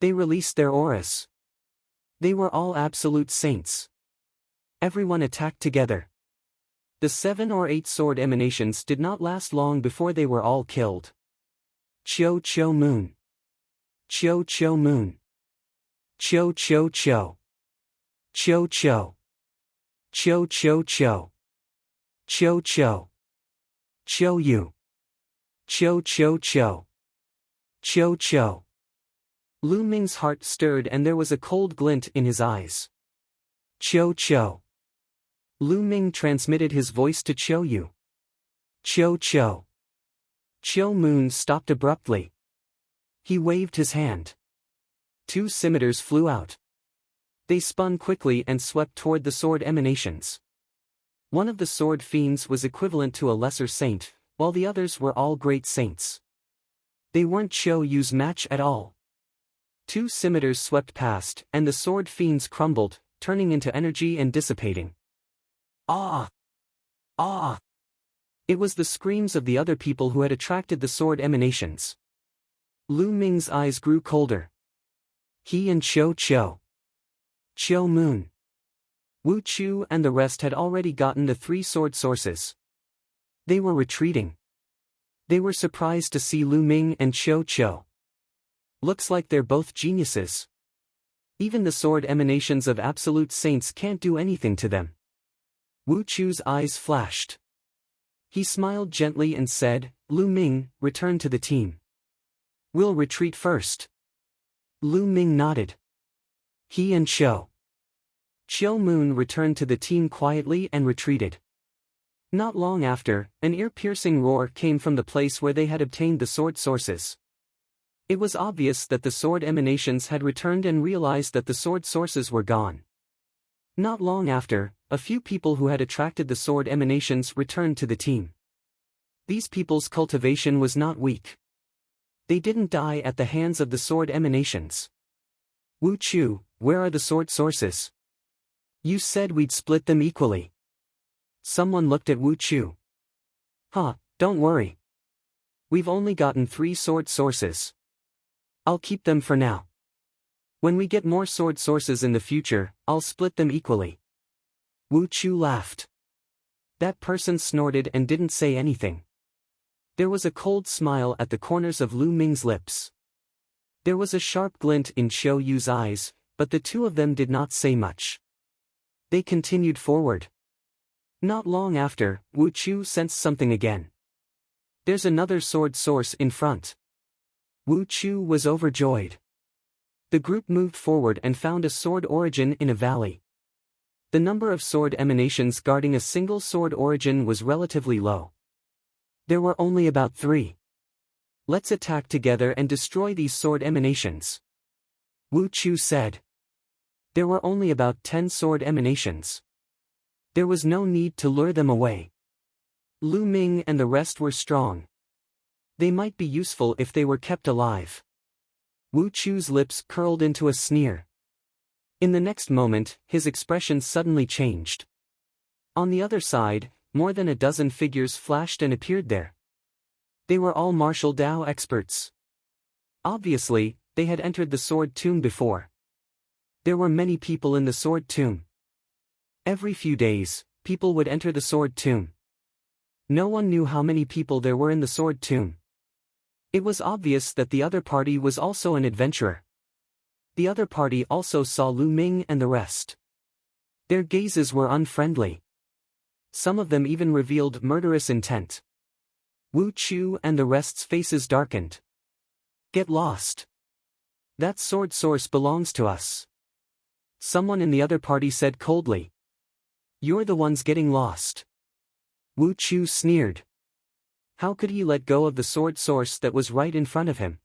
They released their auras. They were all absolute saints. Everyone attacked together. The 7 or 8 sword emanations did not last long before they were all killed. Cho Moon. Cho Moon. Cho. Cho. Cho Cho. Cho Yu. Cho. Lu Ming's heart stirred and there was a cold glint in his eyes. Cho. Lu Ming transmitted his voice to Cho Yu. Cho. Cho Moon stopped abruptly. He waved his hand. 2 scimitars flew out. They spun quickly and swept toward the sword emanations. One of the sword fiends was equivalent to a lesser saint, while the others were all great saints. They weren't Cho Yu's match at all. 2 scimitars swept past, and the sword fiends crumbled, turning into energy and dissipating. Ah! Ah! It was the screams of the other people who had attracted the sword emanations. Lu Ming's eyes grew colder. He and Cho Moon. Wu Chu and the rest had already gotten the 3 sword sources. They were retreating. They were surprised to see Lu Ming and Cho. Looks like they're both geniuses. Even the sword emanations of absolute saints can't do anything to them. Wu Chu's eyes flashed. He smiled gently and said, Lu Ming, return to the team. We'll retreat first. Lu Ming nodded. He and Chiu Moon returned to the team quietly and retreated. Not long after, an ear-piercing roar came from the place where they had obtained the sword sources. It was obvious that the sword emanations had returned and realized that the sword sources were gone. Not long after, a few people who had attracted the sword emanations returned to the team. These people's cultivation was not weak. They didn't die at the hands of the sword emanations. Wu Chu, where are the sword sources? You said we'd split them equally. Someone looked at Wu Chu. Don't worry. We've only gotten 3 sword sources. I'll keep them for now. When we get more sword sources in the future, I'll split them equally. Wu Chu laughed. That person snorted and didn't say anything. There was a cold smile at the corners of Lu Ming's lips. There was a sharp glint in Xiao Yu's eyes, but the two of them did not say much. They continued forward. Not long after, Wu Chu sensed something again. There's another sword source in front. Wu Chu was overjoyed. The group moved forward and found a sword origin in a valley. The number of sword emanations guarding a single sword origin was relatively low. There were only about 3. Let's attack together and destroy these sword emanations. Wu Chu said. There were only about 10 sword emanations. There was no need to lure them away. Lu Ming and the rest were strong. They might be useful if they were kept alive. Wu Chu's lips curled into a sneer. In the next moment, his expression suddenly changed. On the other side, more than a dozen figures flashed and appeared there. They were all martial Dao experts. Obviously, they had entered the sword tomb before. There were many people in the sword tomb. Every few days, people would enter the sword tomb. No one knew how many people there were in the sword tomb. It was obvious that the other party was also an adventurer. The other party also saw Lu Ming and the rest. Their gazes were unfriendly. Some of them even revealed murderous intent. Wu Chu and the rest's faces darkened. Get lost. That sword source belongs to us. Someone in the other party said coldly. You're the ones getting lost. Wu Chu sneered. How could he let go of the sword source that was right in front of him?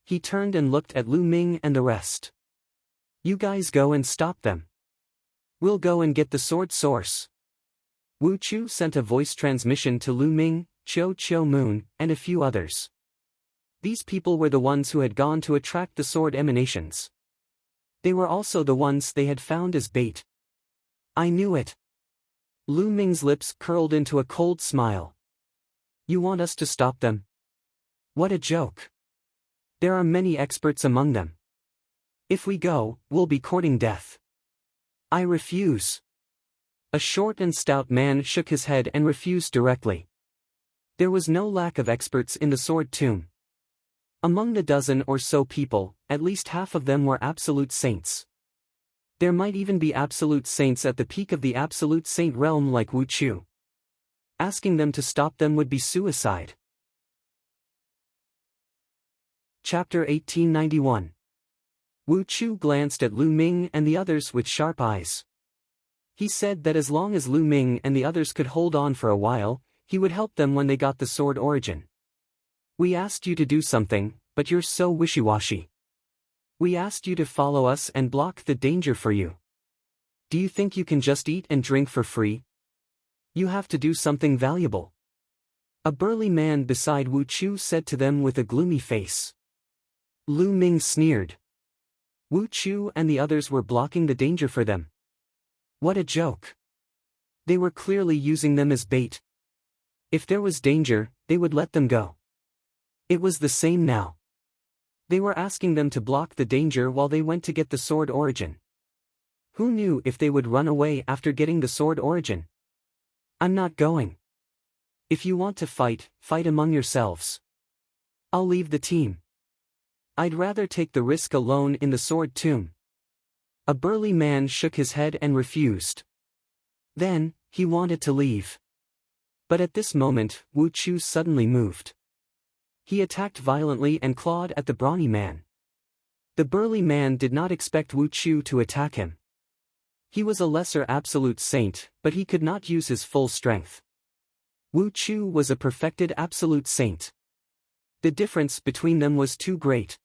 He turned and looked at Lu Ming and the rest. You guys go and stop them. We'll go and get the sword source. Wu Chu sent a voice transmission to Lu Ming, Chiu Moon, and a few others. These people were the ones who had gone to attract the sword emanations. They were also the ones they had found as bait. I knew it. Lu Ming's lips curled into a cold smile. You want us to stop them? What a joke. There are many experts among them. If we go, we'll be courting death. I refuse. A short and stout man shook his head and refused directly. There was no lack of experts in the sword tomb. Among the dozen or so people, at least half of them were absolute saints. There might even be absolute saints at the peak of the absolute saint realm like Wu Chu. Asking them to stop them would be suicide. Chapter 1891. Wu Chu glanced at Lu Ming and the others with sharp eyes. He said that as long as Lu Ming and the others could hold on for a while, he would help them when they got the sword origin. We asked you to do something, but you're so wishy-washy. We asked you to follow us and block the danger for you. Do you think you can just eat and drink for free? You have to do something valuable. A burly man beside Wu Chu said to them with a gloomy face. Lu Ming sneered. Wu Chu and the others were blocking the danger for them. What a joke. They were clearly using them as bait. If there was danger, they would let them go. It was the same now. They were asking them to block the danger while they went to get the sword origin. Who knew if they would run away after getting the sword origin? I'm not going. If you want to fight, fight among yourselves. I'll leave the team. I'd rather take the risk alone in the sword tomb. A burly man shook his head and refused. Then, he wanted to leave. But at this moment, Wu Chu suddenly moved. He attacked violently and clawed at the brawny man. The burly man did not expect Wu Chu to attack him. He was a lesser absolute saint, but he could not use his full strength. Wu Chu was a perfected absolute saint. The difference between them was too great.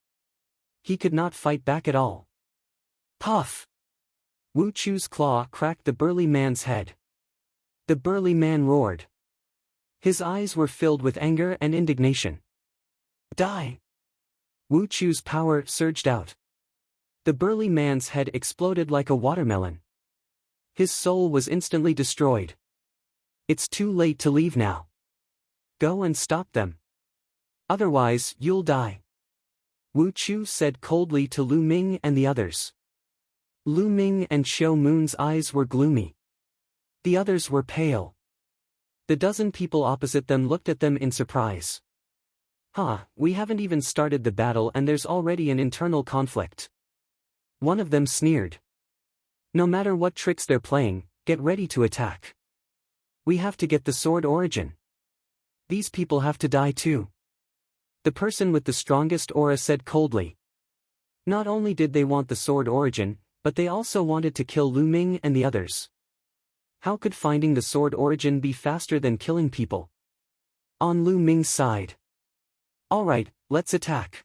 He could not fight back at all. Puff! Wu Chu's claw cracked the burly man's head. The burly man roared. His eyes were filled with anger and indignation. Die! Wu Chu's power surged out. The burly man's head exploded like a watermelon. His soul was instantly destroyed. It's too late to leave now. Go and stop them. Otherwise, you'll die. Wu Chu said coldly to Lu Ming and the others. Lu Ming and Xiao Moon's eyes were gloomy. The others were pale. The dozen people opposite them looked at them in surprise. We haven't even started the battle and there's already an internal conflict. One of them sneered. No matter what tricks they're playing, get ready to attack. We have to get the sword origin. These people have to die too. The person with the strongest aura said coldly. Not only did they want the sword origin, but they also wanted to kill Lu Ming and the others. How could finding the sword origin be faster than killing people? On Lu Ming's side. Alright, let's attack.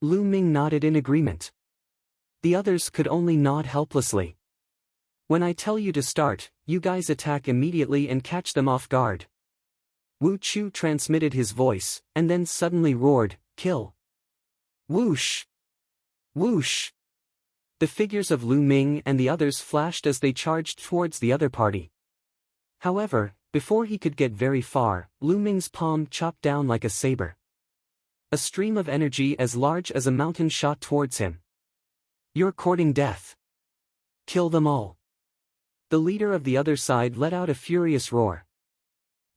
Lu Ming nodded in agreement. The others could only nod helplessly. When I tell you to start, you guys attack immediately and catch them off guard. Wu Chu transmitted his voice, and then suddenly roared, kill. Whoosh! Whoosh! The figures of Lu Ming and the others flashed as they charged towards the other party. However, before he could get very far, Lu Ming's palm chopped down like a saber. A stream of energy as large as a mountain shot towards him. You're courting death. Kill them all. The leader of the other side let out a furious roar.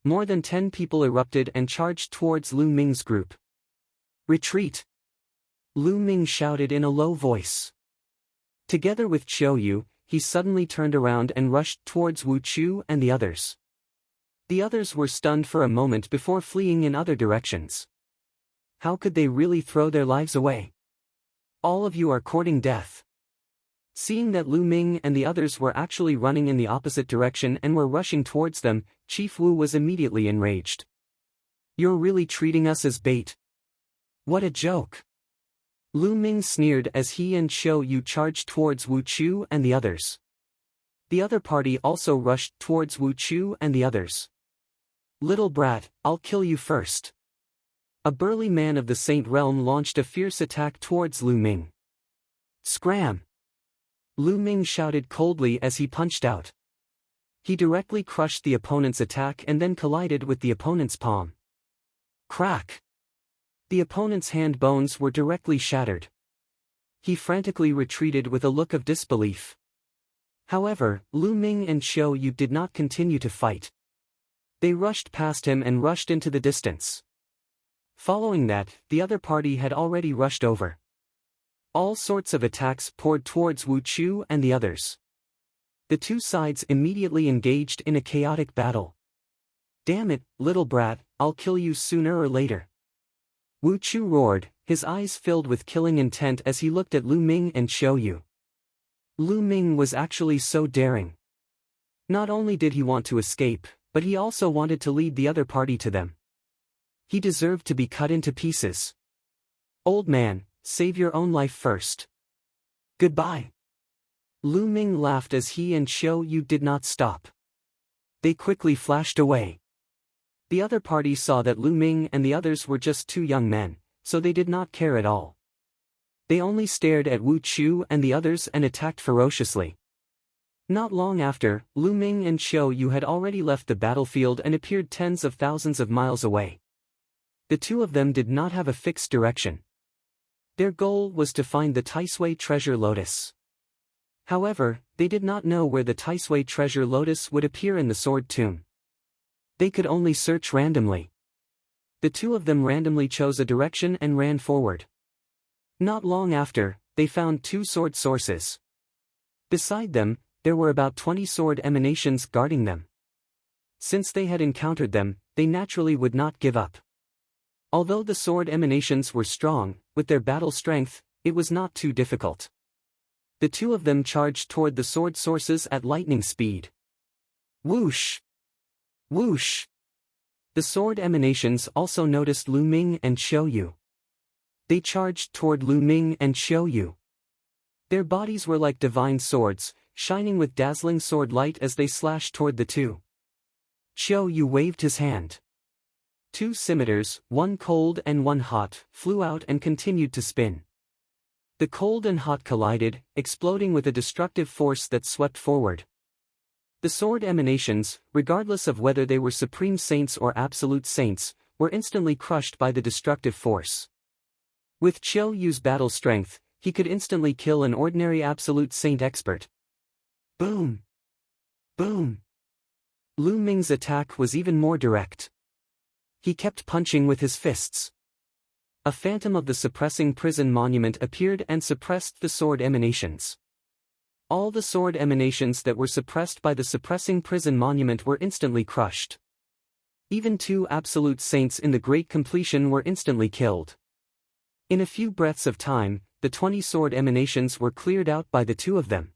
More than 10 people erupted and charged towards Lu Ming's group. Retreat! Lu Ming shouted in a low voice. Together with Qiu Yu, he suddenly turned around and rushed towards Wu Chu and the others. The others were stunned for a moment before fleeing in other directions. How could they really throw their lives away? All of you are courting death. Seeing that Lu Ming and the others were actually running in the opposite direction and were rushing towards them, Chief Wu was immediately enraged. You're really treating us as bait. What a joke. Lu Ming sneered as he and Qiu Yu charged towards Wu Chu and the others. The other party also rushed towards Wu Chu and the others. Little brat, I'll kill you first. A burly man of the Saint Realm launched a fierce attack towards Lu Ming. Scram! Lu Ming shouted coldly as he punched out. He directly crushed the opponent's attack and then collided with the opponent's palm. Crack! The opponent's hand bones were directly shattered. He frantically retreated with a look of disbelief. However, Lu Ming and Qiu Yu did not continue to fight. They rushed past him and rushed into the distance. Following that, the other party had already rushed over. All sorts of attacks poured towards Wu Chu and the others. The two sides immediately engaged in a chaotic battle. Damn it, little brat, I'll kill you sooner or later. Wu Chu roared, his eyes filled with killing intent as he looked at Lu Ming and Qiu Yu. Lu Ming was actually so daring. Not only did he want to escape, but he also wanted to lead the other party to them. He deserved to be cut into pieces. Old man, save your own life first. Goodbye. Lu Ming laughed as he and Qiu Yu did not stop. They quickly flashed away. The other party saw that Lu Ming and the others were just two young men, so they did not care at all. They only stared at Wu Chu and the others and attacked ferociously. Not long after, Lu Ming and Qiu Yu had already left the battlefield and appeared tens of thousands of miles away. The two of them did not have a fixed direction. Their goal was to find the Taisui treasure lotus. However, they did not know where the Taisui treasure lotus would appear in the sword tomb. They could only search randomly. The two of them randomly chose a direction and ran forward. Not long after, they found two sword sources. Beside them, there were about 20 sword emanations guarding them. Since they had encountered them, they naturally would not give up. Although the sword emanations were strong, with their battle strength, it was not too difficult. The two of them charged toward the sword sources at lightning speed. Whoosh! Whoosh! The sword emanations also noticed Lu Ming and Qiu Yu. They charged toward Lu Ming and Qiu Yu. Their bodies were like divine swords, shining with dazzling sword light as they slashed toward the two. Qiu Yu waved his hand. Two scimitars, one cold and one hot, flew out and continued to spin. The cold and hot collided, exploding with a destructive force that swept forward. The sword emanations, regardless of whether they were supreme saints or absolute saints, were instantly crushed by the destructive force. With Qiu Yu's battle strength, he could instantly kill an ordinary absolute saint expert. Boom! Boom! Lu Ming's attack was even more direct. He kept punching with his fists. A phantom of the suppressing prison monument appeared and suppressed the sword emanations. All the sword emanations that were suppressed by the suppressing prison monument were instantly crushed. Even two absolute saints in the Great Completion were instantly killed. In a few breaths of time, the 20 sword emanations were cleared out by the two of them.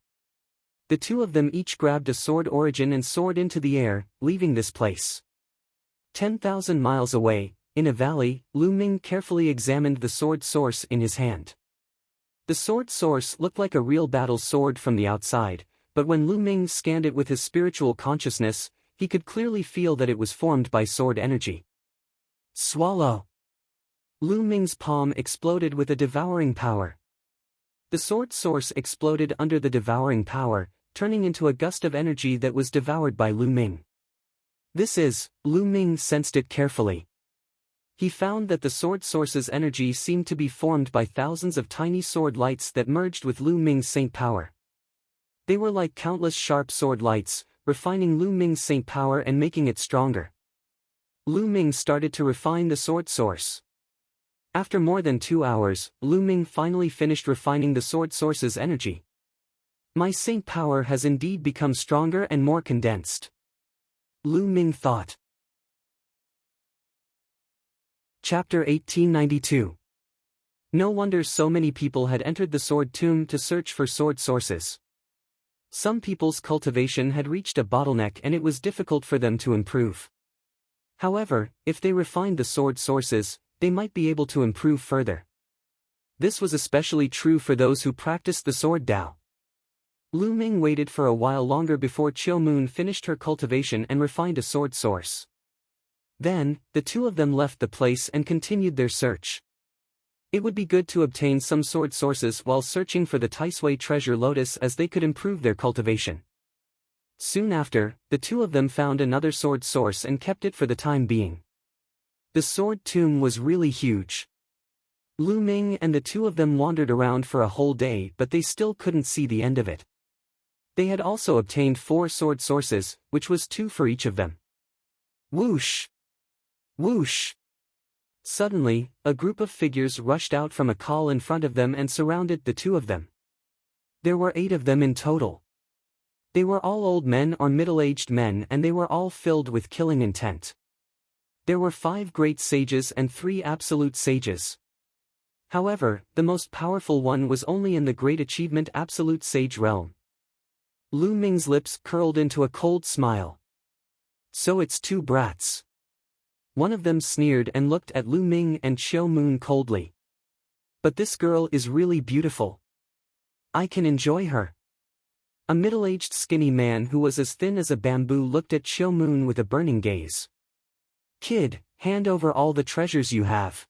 The two of them each grabbed a sword origin and soared into the air, leaving this place. 10,000 miles away, in a valley, Lu Ming carefully examined the sword source in his hand. The sword source looked like a real battle sword from the outside, but when Lu Ming scanned it with his spiritual consciousness, he could clearly feel that it was formed by sword energy. Swallow! Lu Ming's palm exploded with a devouring power. The sword source exploded under the devouring power, turning into a gust of energy that was devoured by Lu Ming. Lu Ming sensed it carefully. He found that the sword source's energy seemed to be formed by thousands of tiny sword lights that merged with Lu Ming's saint power. They were like countless sharp sword lights, refining Lu Ming's saint power and making it stronger. Lu Ming started to refine the sword source. After more than 2 hours, Lu Ming finally finished refining the sword source's energy. My saint power has indeed become stronger and more condensed. Lu Ming thought. Chapter 1892. No wonder so many people had entered the sword tomb to search for sword sources. Some people's cultivation had reached a bottleneck and it was difficult for them to improve. However, if they refined the sword sources, they might be able to improve further. This was especially true for those who practiced the sword Tao. Lu Ming waited for a while longer before Qiu Moon finished her cultivation and refined a sword source. Then, the two of them left the place and continued their search. It would be good to obtain some sword sources while searching for the Taisui treasure lotus as they could improve their cultivation. Soon after, the two of them found another sword source and kept it for the time being. The sword tomb was really huge. Lu Ming and the two of them wandered around for a whole day but they still couldn't see the end of it. They had also obtained 4 sword sources, which was 2 for each of them. Whoosh! Whoosh! Suddenly, a group of figures rushed out from a call in front of them and surrounded the two of them. There were 8 of them in total. They were all old men or middle-aged men and they were all filled with killing intent. There were 5 great sages and 3 absolute sages. However, the most powerful one was only in the great achievement absolute sage realm. Lu Ming's lips curled into a cold smile. So it's 2 brats. One of them sneered and looked at Lu Ming and Qiu Moon coldly. But this girl is really beautiful. I can enjoy her. A middle-aged skinny man who was as thin as a bamboo looked at Qiu Moon with a burning gaze. Kid, hand over all the treasures you have.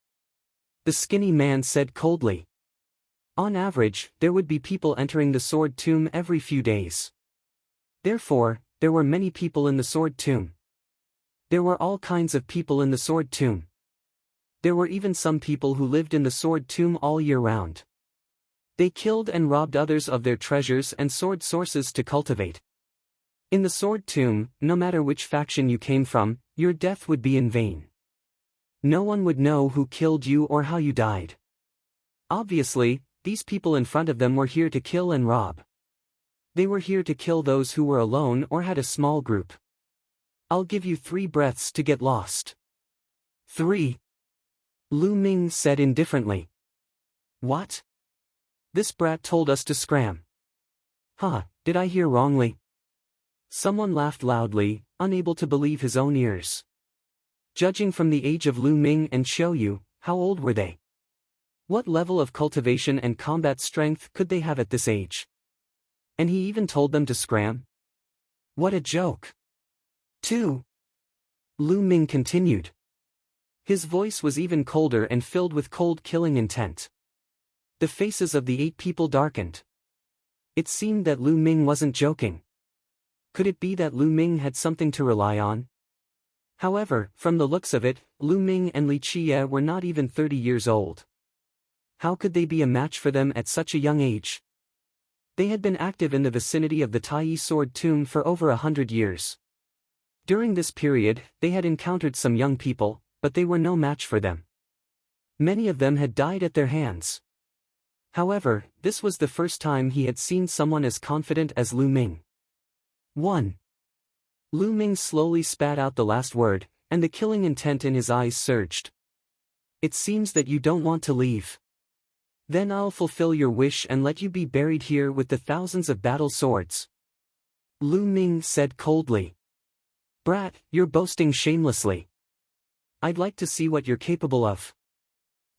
The skinny man said coldly. On average, there would be people entering the sword tomb every few days. Therefore, there were many people in the sword tomb. There were all kinds of people in the sword tomb. There were even some people who lived in the sword tomb all year round. They killed and robbed others of their treasures and sword sources to cultivate. In the sword tomb, no matter which faction you came from, your death would be in vain. No one would know who killed you or how you died. Obviously, these people in front of them were here to kill and rob. They were here to kill those who were alone or had a small group. I'll give you 3 breaths to get lost. 3. Lu Ming said indifferently. What? This brat told us to scram. Huh, did I hear wrongly? Someone laughed loudly, unable to believe his own ears. Judging from the age of Lu Ming and Xiao Yu, how old were they? What level of cultivation and combat strength could they have at this age? And he even told them to scram? What a joke. 2. Lu Ming continued. His voice was even colder and filled with cold killing intent. The faces of the 8 people darkened. It seemed that Lu Ming wasn't joking. Could it be that Lu Ming had something to rely on? However, from the looks of it, Lu Ming and Li Qie were not even 30 years old. How could they be a match for them at such a young age? They had been active in the vicinity of the Tai Sword Tomb for over 100 years. During this period, they had encountered some young people, but they were no match for them. Many of them had died at their hands. However, this was the first time he had seen someone as confident as Lu Ming. 1. Lu Ming slowly spat out the last word, and the killing intent in his eyes surged. It seems that you don't want to leave. Then I'll fulfill your wish and let you be buried here with the thousands of battle swords. Lu Ming said coldly. Brat, you're boasting shamelessly. I'd like to see what you're capable of.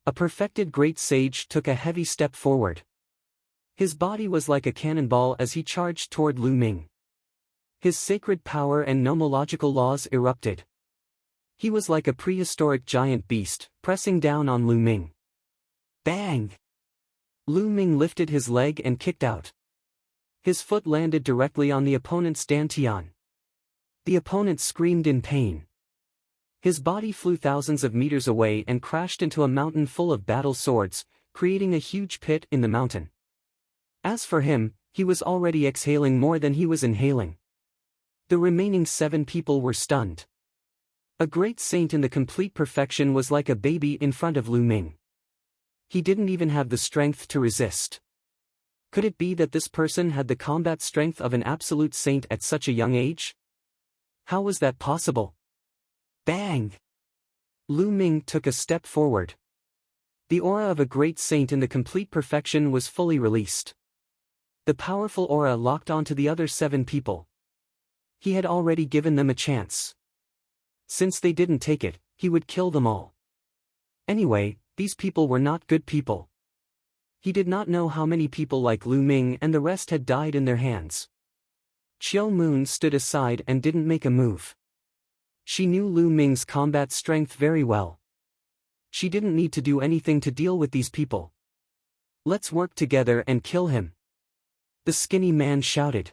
A perfected great sage took a heavy step forward. His body was like a cannonball as he charged toward Lu Ming. His sacred power and nomological laws erupted. He was like a prehistoric giant beast, pressing down on Lu Ming. Bang! Lu Ming lifted his leg and kicked out. His foot landed directly on the opponent's dantian. The opponent screamed in pain. His body flew thousands of meters away and crashed into a mountain full of battle swords, creating a huge pit in the mountain. As for him, he was already exhaling more than he was inhaling. The remaining 7 people were stunned. A great saint in the complete perfection was like a baby in front of Lu Ming. He didn't even have the strength to resist. Could it be that this person had the combat strength of an absolute saint at such a young age? How was that possible? Bang! Lu Ming took a step forward. The aura of a great saint in the complete perfection was fully released. The powerful aura locked onto the other 7 people. He had already given them a chance. Since they didn't take it, he would kill them all. Anyway, these people were not good people. He did not know how many people like Lu Ming and the rest had died in their hands. Qiao Moon stood aside and didn't make a move. She knew Lu Ming's combat strength very well. She didn't need to do anything to deal with these people. Let's work together and kill him. The skinny man shouted.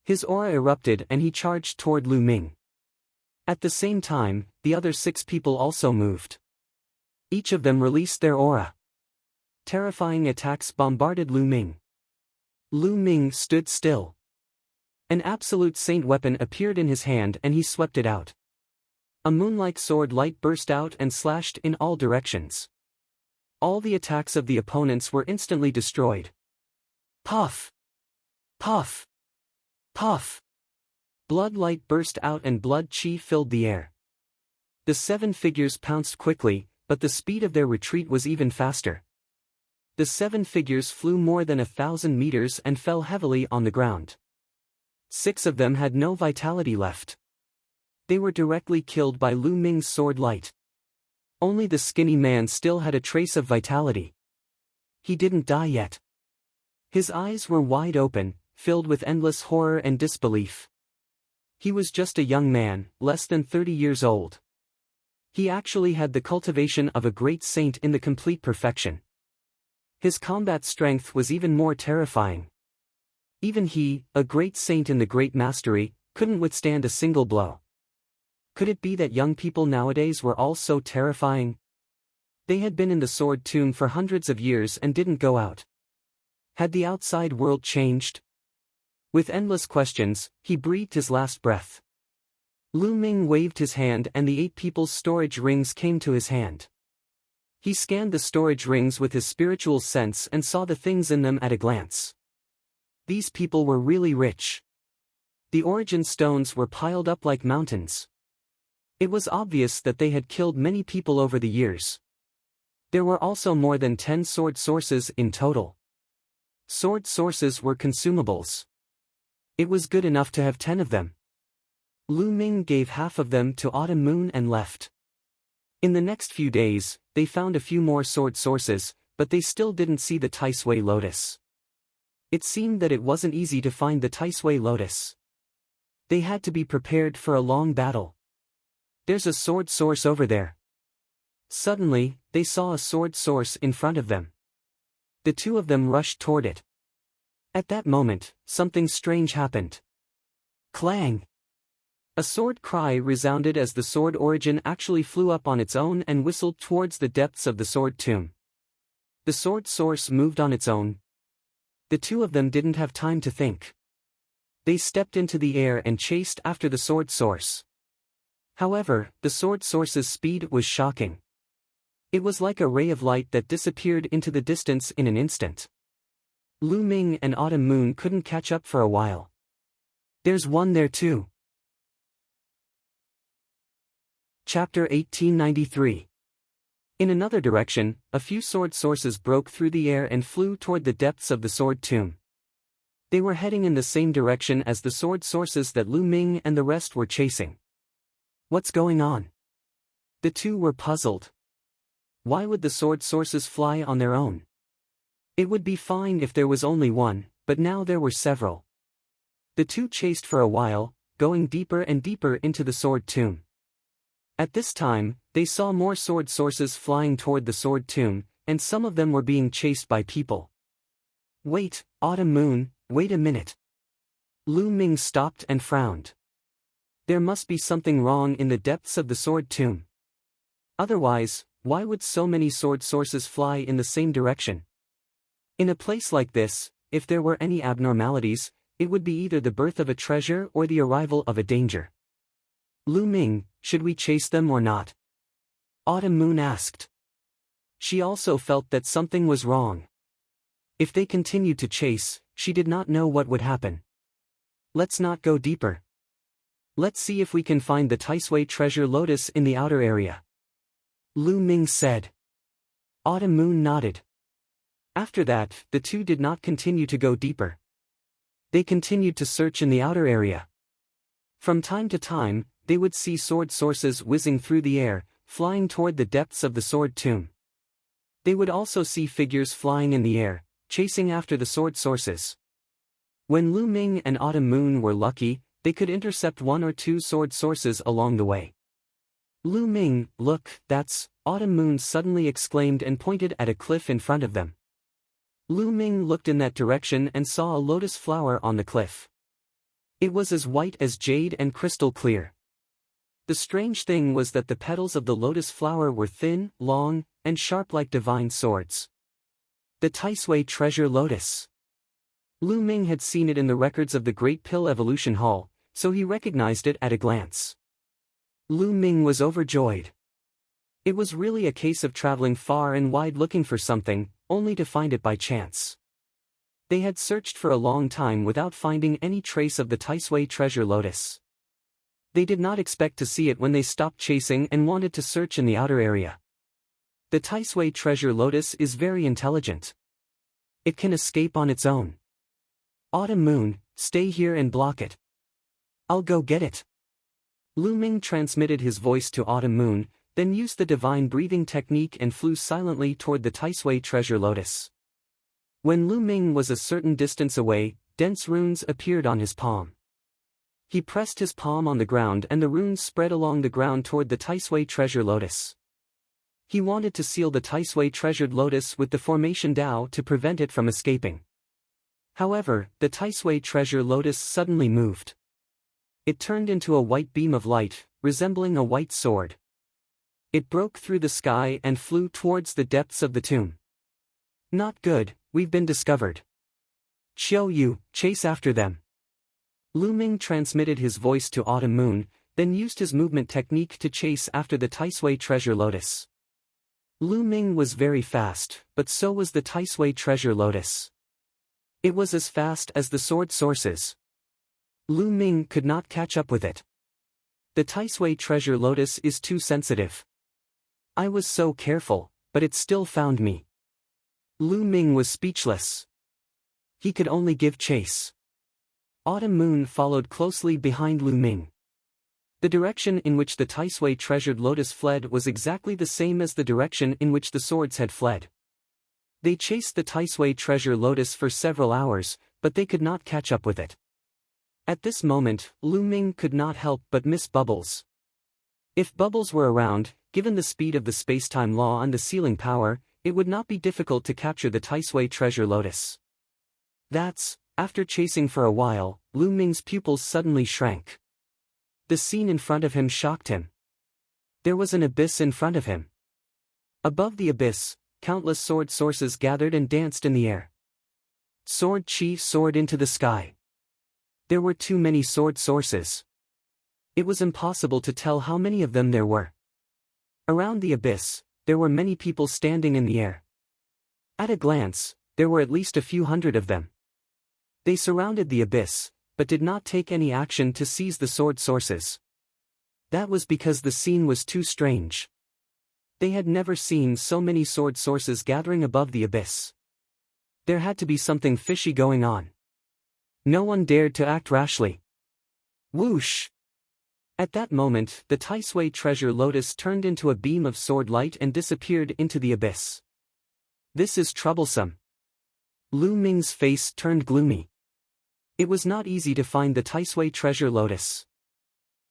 His aura erupted and he charged toward Lu Ming. At the same time, the other 6 people also moved. Each of them released their aura. Terrifying attacks bombarded Lu Ming. Lu Ming stood still. An absolute saint weapon appeared in his hand and he swept it out. A moon-like sword light burst out and slashed in all directions. All the attacks of the opponents were instantly destroyed. Puff! Puff! Puff! Blood light burst out and blood chi filled the air. The 7 figures pounced quickly, but the speed of their retreat was even faster. The 7 figures flew more than 1,000 meters and fell heavily on the ground. 6 of them had no vitality left. They were directly killed by Lu Ming's sword light. Only the skinny man still had a trace of vitality. He didn't die yet. His eyes were wide open, filled with endless horror and disbelief. He was just a young man, less than 30 years old. He actually had the cultivation of a great saint in the complete perfection. His combat strength was even more terrifying. Even he, a great saint in the great mastery, couldn't withstand a single blow. Could it be that young people nowadays were all so terrifying? They had been in the sword tomb for hundreds of years and didn't go out. Had the outside world changed? With endless questions, he breathed his last breath. Lu Ming waved his hand and the 8 people's storage rings came to his hand. He scanned the storage rings with his spiritual sense and saw the things in them at a glance. These people were really rich. The origin stones were piled up like mountains. It was obvious that they had killed many people over the years. There were also more than 10 sword sources in total. Sword sources were consumables. It was good enough to have 10 of them. Lu Ming gave half of them to Autumn Moon and left. In the next few days, they found a few more sword sources, but they still didn't see the Tai Sui lotus. It seemed that it wasn't easy to find the Tai Sui lotus. They had to be prepared for a long battle. There's a sword source over there. Suddenly, they saw a sword source in front of them. The two of them rushed toward it. At that moment, something strange happened. Clang! A sword cry resounded as the sword origin actually flew up on its own and whistled towards the depths of the sword tomb. The sword source moved on its own. The two of them didn't have time to think. They stepped into the air and chased after the sword source. However, the sword source's speed was shocking. It was like a ray of light that disappeared into the distance in an instant. Lu Ming and Autumn Moon couldn't catch up for a while. There's one there too. Chapter 1893. In another direction, a few sword sources broke through the air and flew toward the depths of the sword tomb. They were heading in the same direction as the sword sources that Lu Ming and the rest were chasing. What's going on? The two were puzzled. Why would the sword sources fly on their own? It would be fine if there was only one, but now there were several. The two chased for a while, going deeper and deeper into the sword tomb. At this time, they saw more sword sources flying toward the sword tomb, and some of them were being chased by people. Wait, Autumn Moon, wait a minute. Lu Ming stopped and frowned. There must be something wrong in the depths of the sword tomb. Otherwise, why would so many sword sources fly in the same direction? In a place like this, if there were any abnormalities, it would be either the birth of a treasure or the arrival of a danger. Lu Ming, should we chase them or not? Autumn Moon asked. She also felt that something was wrong. If they continued to chase, she did not know what would happen. Let's not go deeper. Let's see if we can find the Tai Sui treasure lotus in the outer area. Lu Ming said. Autumn Moon nodded. After that, the two did not continue to go deeper. They continued to search in the outer area. From time to time, they would see sword sources whizzing through the air, flying toward the depths of the sword tomb. They would also see figures flying in the air, chasing after the sword sources. When Lu Ming and Autumn Moon were lucky, they could intercept one or two sword sources along the way. Lu Ming, look, that's, Autumn Moon suddenly exclaimed and pointed at a cliff in front of them. Lu Ming looked in that direction and saw a lotus flower on the cliff. It was as white as jade and crystal clear. The strange thing was that the petals of the lotus flower were thin, long, and sharp like divine swords. The Tai Sui treasure lotus. Lu Ming had seen it in the records of the Great Pill Evolution Hall, so he recognized it at a glance. Lu Ming was overjoyed. It was really a case of traveling far and wide looking for something, only to find it by chance. They had searched for a long time without finding any trace of the Tai Sui treasure lotus. They did not expect to see it when they stopped chasing and wanted to search in the outer area. The Tai Sui treasure lotus is very intelligent. It can escape on its own. Autumn Moon, stay here and block it. I'll go get it. Lu Ming transmitted his voice to Autumn Moon, then used the divine breathing technique and flew silently toward the Tai Sui treasure lotus. When Lu Ming was a certain distance away, dense runes appeared on his palm. He pressed his palm on the ground and the runes spread along the ground toward the Tai Sui treasure lotus. He wanted to seal the Tai Sui treasured lotus with the formation Dao to prevent it from escaping. However, the Tai Sui treasure lotus suddenly moved. It turned into a white beam of light, resembling a white sword. It broke through the sky and flew towards the depths of the tomb. Not good, we've been discovered. Qiu Yu, chase after them. Lu Ming transmitted his voice to Autumn Moon, then used his movement technique to chase after the Tai Sui treasure lotus. Lu Ming was very fast, but so was the Tai Sui treasure lotus. It was as fast as the sword sources. Lu Ming could not catch up with it. The Taisui treasure lotus is too sensitive. I was so careful, but it still found me. Lu Ming was speechless. He could only give chase. Autumn Moon followed closely behind Lu Ming. The direction in which the Taisui treasured lotus fled was exactly the same as the direction in which the swords had fled. They chased the Taisui treasure lotus for several hours, but they could not catch up with it. At this moment, Lu Ming could not help but miss Bubbles. If Bubbles were around, given the speed of the space-time law and the sealing power, it would not be difficult to capture the Taisui treasure lotus. After chasing for a while, Lu Ming's pupils suddenly shrank. The scene in front of him shocked him. There was an abyss in front of him. Above the abyss, countless sword sources gathered and danced in the air. Sword chi soared into the sky. There were too many sword sources. It was impossible to tell how many of them there were. Around the abyss, there were many people standing in the air. At a glance, there were at least a few hundred of them. They surrounded the abyss, but did not take any action to seize the sword sources. That was because the scene was too strange. They had never seen so many sword sources gathering above the abyss. There had to be something fishy going on. No one dared to act rashly. Whoosh! At that moment, the Taisui treasure lotus turned into a beam of sword light and disappeared into the abyss. This is troublesome. Lu Ming's face turned gloomy. It was not easy to find the Taisui treasure lotus.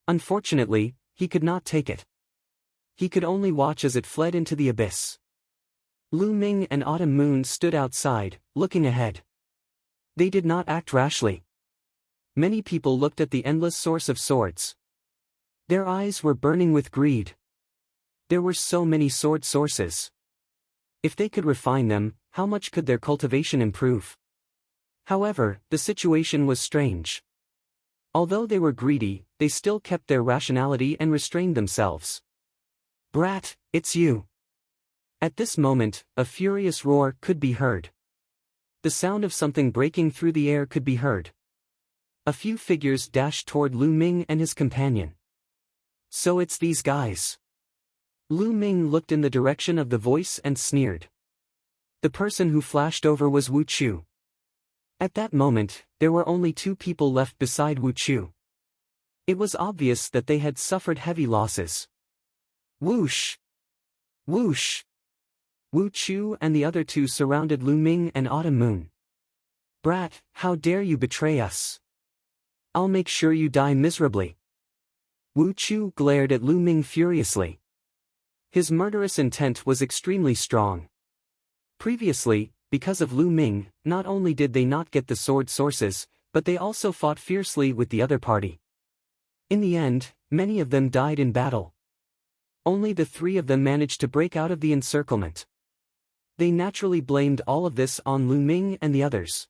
Unfortunately, he could not take it. He could only watch as it fled into the abyss. Lu Ming and Autumn Moon stood outside, looking ahead. They did not act rashly. Many people looked at the endless source of swords. Their eyes were burning with greed. There were so many sword sources. If they could refine them, how much could their cultivation improve? However, the situation was strange. Although they were greedy, they still kept their rationality and restrained themselves. Brat, it's you. At this moment, a furious roar could be heard. The sound of something breaking through the air could be heard. A few figures dashed toward Lu Ming and his companion. So it's these guys. Lu Ming looked in the direction of the voice and sneered. The person who flashed over was Wu Chu. At that moment, there were only two people left beside Wu Chu. It was obvious that they had suffered heavy losses. Whoosh! Whoosh! Wu Chu and the other two surrounded Lu Ming and Autumn Moon. Brat, how dare you betray us? I'll make sure you die miserably. Wu Chu glared at Lu Ming furiously. His murderous intent was extremely strong. Previously, because of Lu Ming, not only did they not get the sword sources, but they also fought fiercely with the other party. In the end, many of them died in battle. Only the three of them managed to break out of the encirclement. They naturally blamed all of this on Lu Ming and the others.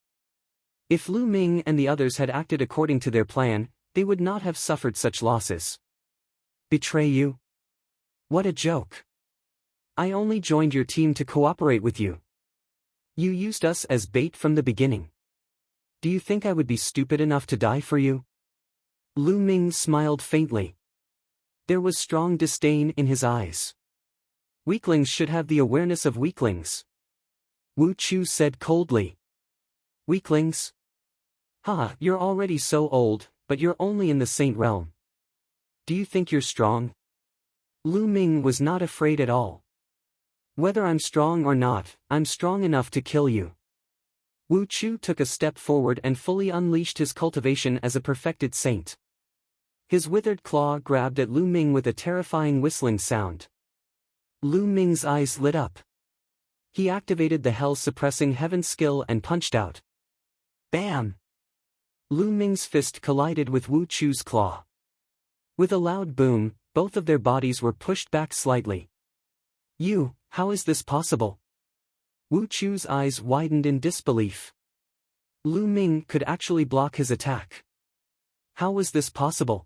If Lu Ming and the others had acted according to their plan, they would not have suffered such losses. Betray you? What a joke. I only joined your team to cooperate with you. You used us as bait from the beginning. Do you think I would be stupid enough to die for you? Lu Ming smiled faintly. There was strong disdain in his eyes. Weaklings should have the awareness of weaklings. Wu Chu said coldly. Weaklings? Ha, you're already so old, but you're only in the saint realm. Do you think you're strong? Lu Ming was not afraid at all. Whether I'm strong or not, I'm strong enough to kill you. Wu Chu took a step forward and fully unleashed his cultivation as a perfected saint. His withered claw grabbed at Lu Ming with a terrifying whistling sound. Lu Ming's eyes lit up. He activated the hell-suppressing heaven skill and punched out. Bam! Lu Ming's fist collided with Wu Chu's claw. With a loud boom, both of their bodies were pushed back slightly. How is this possible? Wu Chu's eyes widened in disbelief. Lu Ming could actually block his attack. How was this possible?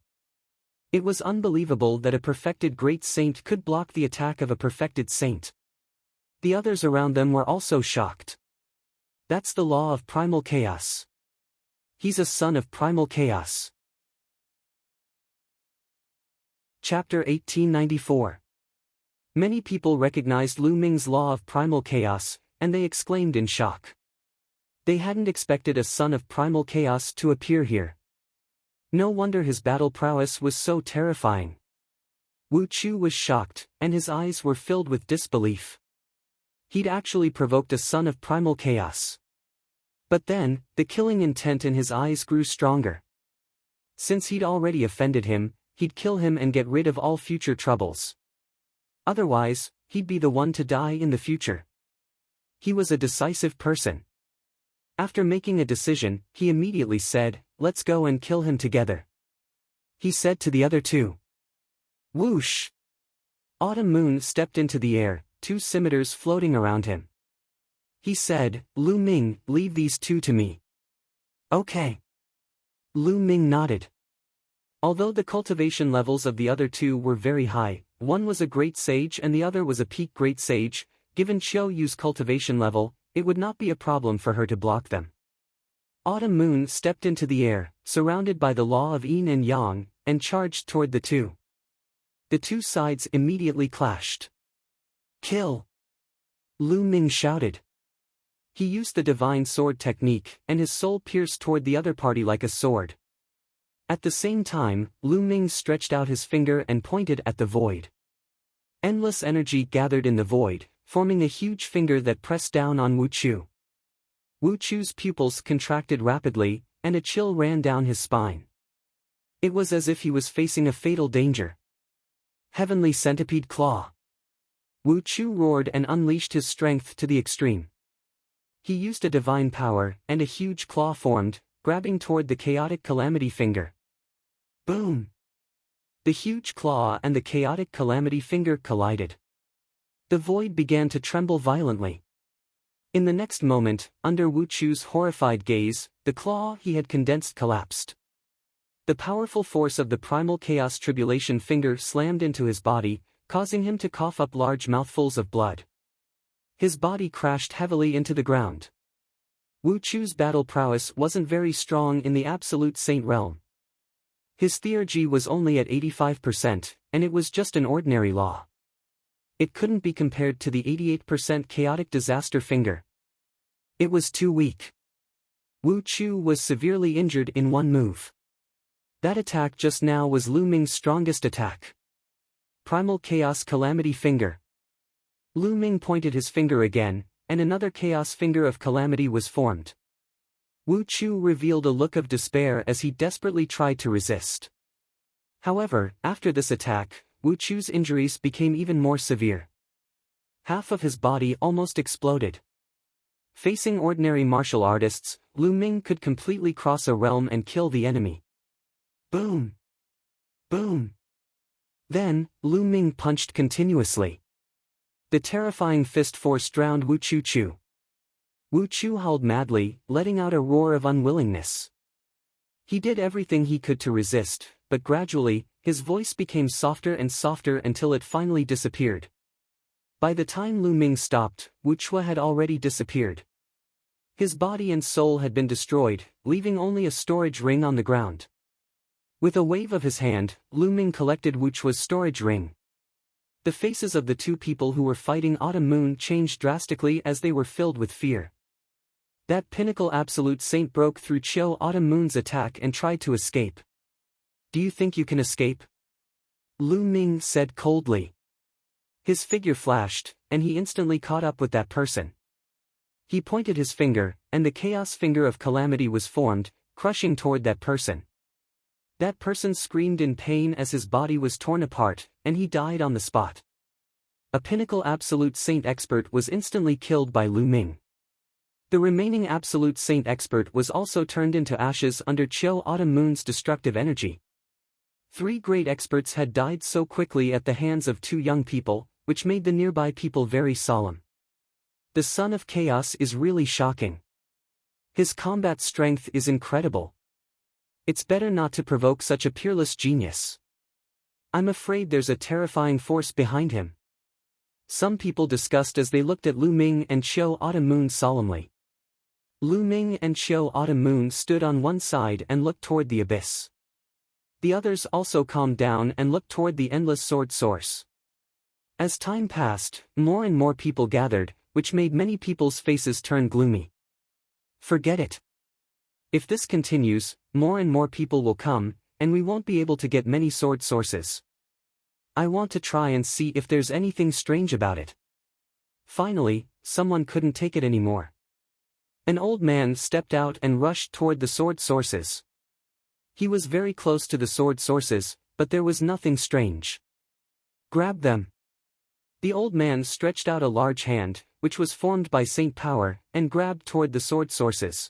It was unbelievable that a perfected great saint could block the attack of a perfected saint. The others around them were also shocked. That's the law of primal chaos. He's a son of primal chaos. Chapter 1894. Many people recognized Lu Ming's law of primal chaos, and they exclaimed in shock. They hadn't expected a son of primal chaos to appear here. No wonder his battle prowess was so terrifying. Wu Chu was shocked, and his eyes were filled with disbelief. He'd actually provoked a son of primal chaos. But then, the killing intent in his eyes grew stronger. Since he'd already offended him, he'd kill him and get rid of all future troubles. Otherwise, he'd be the one to die in the future. He was a decisive person. After making a decision, he immediately said, "Let's go and kill him together." He said to the other two. Whoosh! Autumn Moon stepped into the air, two scimitars floating around him. He said, "Lu Ming, leave these two to me." Okay. Lu Ming nodded. Although the cultivation levels of the other two were very high, one was a great sage and the other was a peak great sage, given Qiu Yu's cultivation level, it would not be a problem for her to block them. Autumn Moon stepped into the air, surrounded by the law of yin and yang, and charged toward the two. The two sides immediately clashed. Kill! Lu Ming shouted. He used the divine sword technique, and his soul pierced toward the other party like a sword. At the same time, Lu Ming stretched out his finger and pointed at the void. Endless energy gathered in the void, forming a huge finger that pressed down on Wu Chu. Wu Chu's pupils contracted rapidly, and a chill ran down his spine. It was as if he was facing a fatal danger. Heavenly Centipede Claw. Wu Chu roared and unleashed his strength to the extreme. He used a divine power, and a huge claw formed, grabbing toward the chaotic calamity finger. Boom! The huge claw and the chaotic calamity finger collided. The void began to tremble violently. In the next moment, under Wu Chu's horrified gaze, the claw he had condensed collapsed. The powerful force of the primal chaos tribulation finger slammed into his body, causing him to cough up large mouthfuls of blood. His body crashed heavily into the ground. Wu Chu's battle prowess wasn't very strong in the absolute saint realm. His theurgy was only at 85%, and it was just an ordinary law. It couldn't be compared to the 88% chaotic disaster finger. It was too weak. Wu Chu was severely injured in one move. That attack just now was Lu Ming's strongest attack. Primal Chaos Calamity Finger. Lu Ming pointed his finger again, and another chaos finger of calamity was formed. Wu Chu revealed a look of despair as he desperately tried to resist. However, after this attack, Wu Chu's injuries became even more severe. Half of his body almost exploded. Facing ordinary martial artists, Lu Ming could completely cross a realm and kill the enemy. Boom! Boom! Then, Lu Ming punched continuously. The terrifying fist force drowned Wu Chu. Wu Chu howled madly, letting out a roar of unwillingness. He did everything he could to resist, but gradually, his voice became softer and softer until it finally disappeared. By the time Lu Ming stopped, Wu Chu had already disappeared. His body and soul had been destroyed, leaving only a storage ring on the ground. With a wave of his hand, Lu Ming collected Wu Chu's storage ring. The faces of the two people who were fighting Autumn Moon changed drastically as they were filled with fear. That pinnacle absolute saint broke through Qiu Autumn Moon's attack and tried to escape. "Do you think you can escape?" Lu Ming said coldly. His figure flashed, and he instantly caught up with that person. He pointed his finger, and the chaos finger of calamity was formed, crushing toward that person. That person screamed in pain as his body was torn apart, and he died on the spot. A pinnacle absolute saint expert was instantly killed by Lu Ming. The remaining absolute saint expert was also turned into ashes under Qiu Autumn Moon's destructive energy. 3 great experts had died so quickly at the hands of 2 young people, which made the nearby people very solemn. The Son of Chaos is really shocking. His combat strength is incredible. It's better not to provoke such a peerless genius. I'm afraid there's a terrifying force behind him. Some people discussed as they looked at Lu Ming and Qiu Autumn Moon solemnly. Lu Ming and Xiao Autumn Moon stood on one side and looked toward the abyss. The others also calmed down and looked toward the endless sword source. As time passed, more and more people gathered, which made many people's faces turn gloomy. Forget it. If this continues, more and more people will come, and we won't be able to get many sword sources. I want to try and see if there's anything strange about it. Finally, someone couldn't take it anymore. An old man stepped out and rushed toward the sword sources. He was very close to the sword sources, but there was nothing strange. Grab them. The old man stretched out a large hand, which was formed by Saint Power, and grabbed toward the sword sources.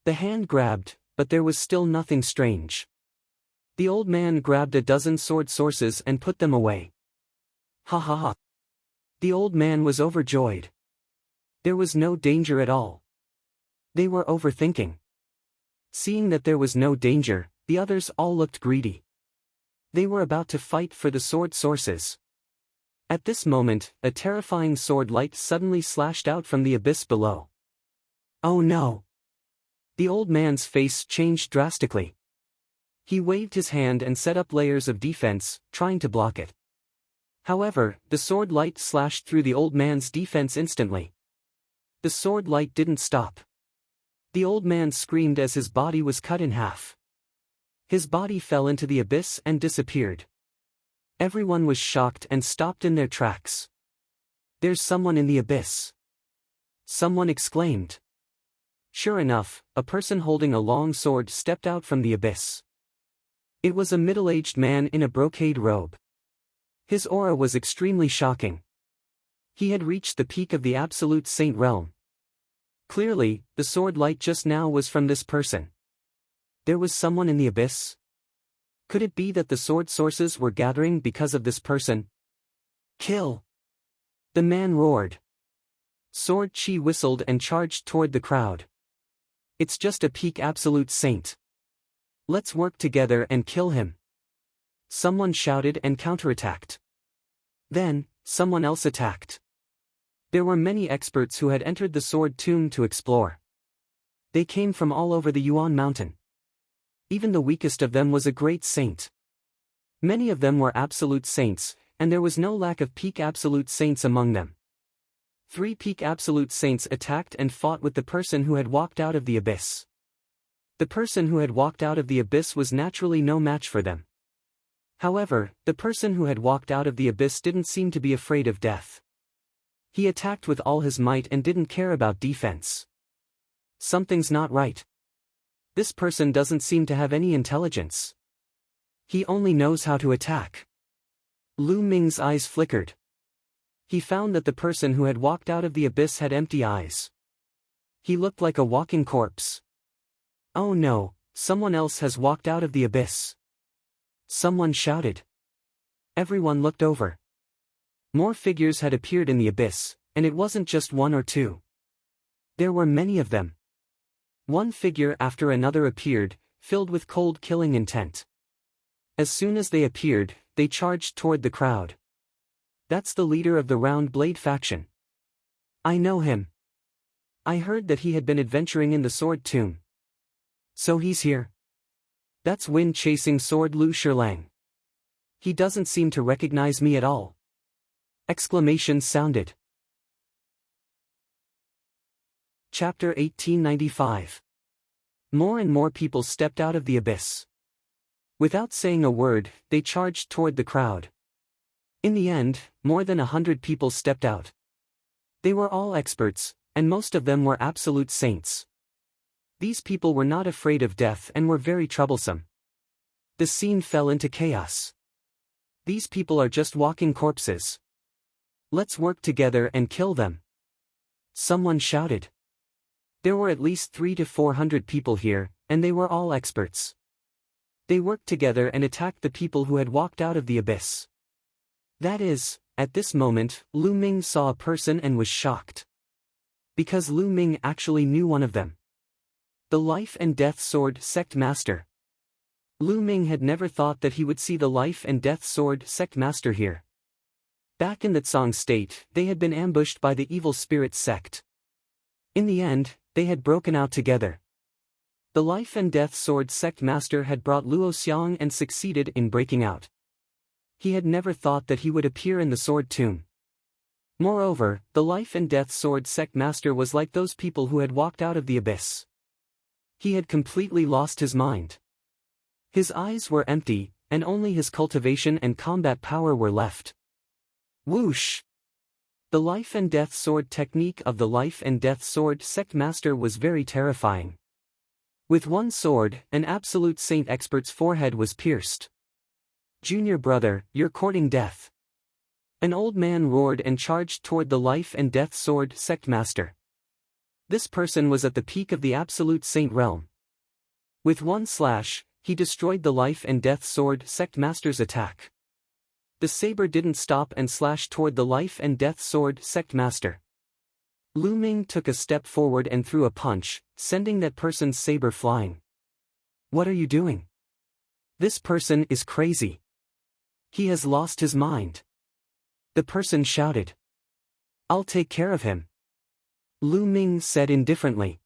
The hand grabbed, but there was still nothing strange. The old man grabbed a dozen sword sources and put them away. Ha ha ha. The old man was overjoyed. There was no danger at all. They were overthinking. Seeing that there was no danger, the others all looked greedy. They were about to fight for the sword sources. At this moment, a terrifying sword light suddenly slashed out from the abyss below. Oh no! The old man's face changed drastically. He waved his hand and set up layers of defense, trying to block it. However, the sword light slashed through the old man's defense instantly. The sword light didn't stop. The old man screamed as his body was cut in half. His body fell into the abyss and disappeared. Everyone was shocked and stopped in their tracks. There's someone in the abyss. Someone exclaimed. Sure enough, a person holding a long sword stepped out from the abyss. It was a middle-aged man in a brocade robe. His aura was extremely shocking. He had reached the peak of the absolute saint realm. Clearly, the sword light just now was from this person. There was someone in the abyss? Could it be that the sword sources were gathering because of this person? Kill! The man roared. Sword Chi whistled and charged toward the crowd. It's just a peak absolute saint. Let's work together and kill him. Someone shouted and counterattacked. Then, someone else attacked. There were many experts who had entered the sword tomb to explore. They came from all over the Yuan mountain. Even the weakest of them was a great saint. Many of them were absolute saints, and there was no lack of peak absolute saints among them. 3 peak absolute saints attacked and fought with the person who had walked out of the abyss. The person who had walked out of the abyss was naturally no match for them. However, the person who had walked out of the abyss didn't seem to be afraid of death. He attacked with all his might and didn't care about defense. Something's not right. This person doesn't seem to have any intelligence. He only knows how to attack. Lu Ming's eyes flickered. He found that the person who had walked out of the abyss had empty eyes. He looked like a walking corpse. Oh no, someone else has walked out of the abyss. Someone shouted. Everyone looked over. More figures had appeared in the abyss, and it wasn't just 1 or 2. There were many of them. One figure after another appeared, filled with cold killing intent. As soon as they appeared, they charged toward the crowd. That's the leader of the Round Blade faction. I know him. I heard that he had been adventuring in the sword tomb. So he's here. That's wind-chasing sword Lu Shilang. He doesn't seem to recognize me at all. Exclamations sounded. Chapter 1895. More and more people stepped out of the abyss. Without saying a word, they charged toward the crowd. In the end, more than 100 people stepped out. They were all experts, and most of them were absolute saints. These people were not afraid of death and were very troublesome. The scene fell into chaos. These people are just walking corpses. Let's work together and kill them. Someone shouted. There were at least 300 to 400 people here, and they were all experts. They worked together and attacked the people who had walked out of the abyss. That is, at this moment, Lu Ming saw a person and was shocked. Because Lu Ming actually knew one of them. The Life and Death Sword Sect Master. Lu Ming had never thought that he would see the Life and Death Sword Sect Master here. Back in the Tsang state, they had been ambushed by the evil spirit sect. In the end, they had broken out together. The life and death sword sect master had brought Luo Xiang and succeeded in breaking out. He had never thought that he would appear in the sword tomb. Moreover, the life and death sword sect master was like those people who had walked out of the abyss. He had completely lost his mind. His eyes were empty, and only his cultivation and combat power were left. Whoosh! The life and death sword technique of the life and death sword sect master was very terrifying. With one sword, an absolute saint expert's forehead was pierced. "Junior brother, you're courting death." An old man roared and charged toward the life and death sword sect master. This person was at the peak of the absolute saint realm. With one slash, he destroyed the life and death sword sect master's attack. The saber didn't stop and slashed toward the life and death sword sect master. Lu Ming took a step forward and threw a punch, sending that person's saber flying. "What are you doing? This person is crazy. He has lost his mind." The person shouted. "I'll take care of him," Lu Ming said indifferently.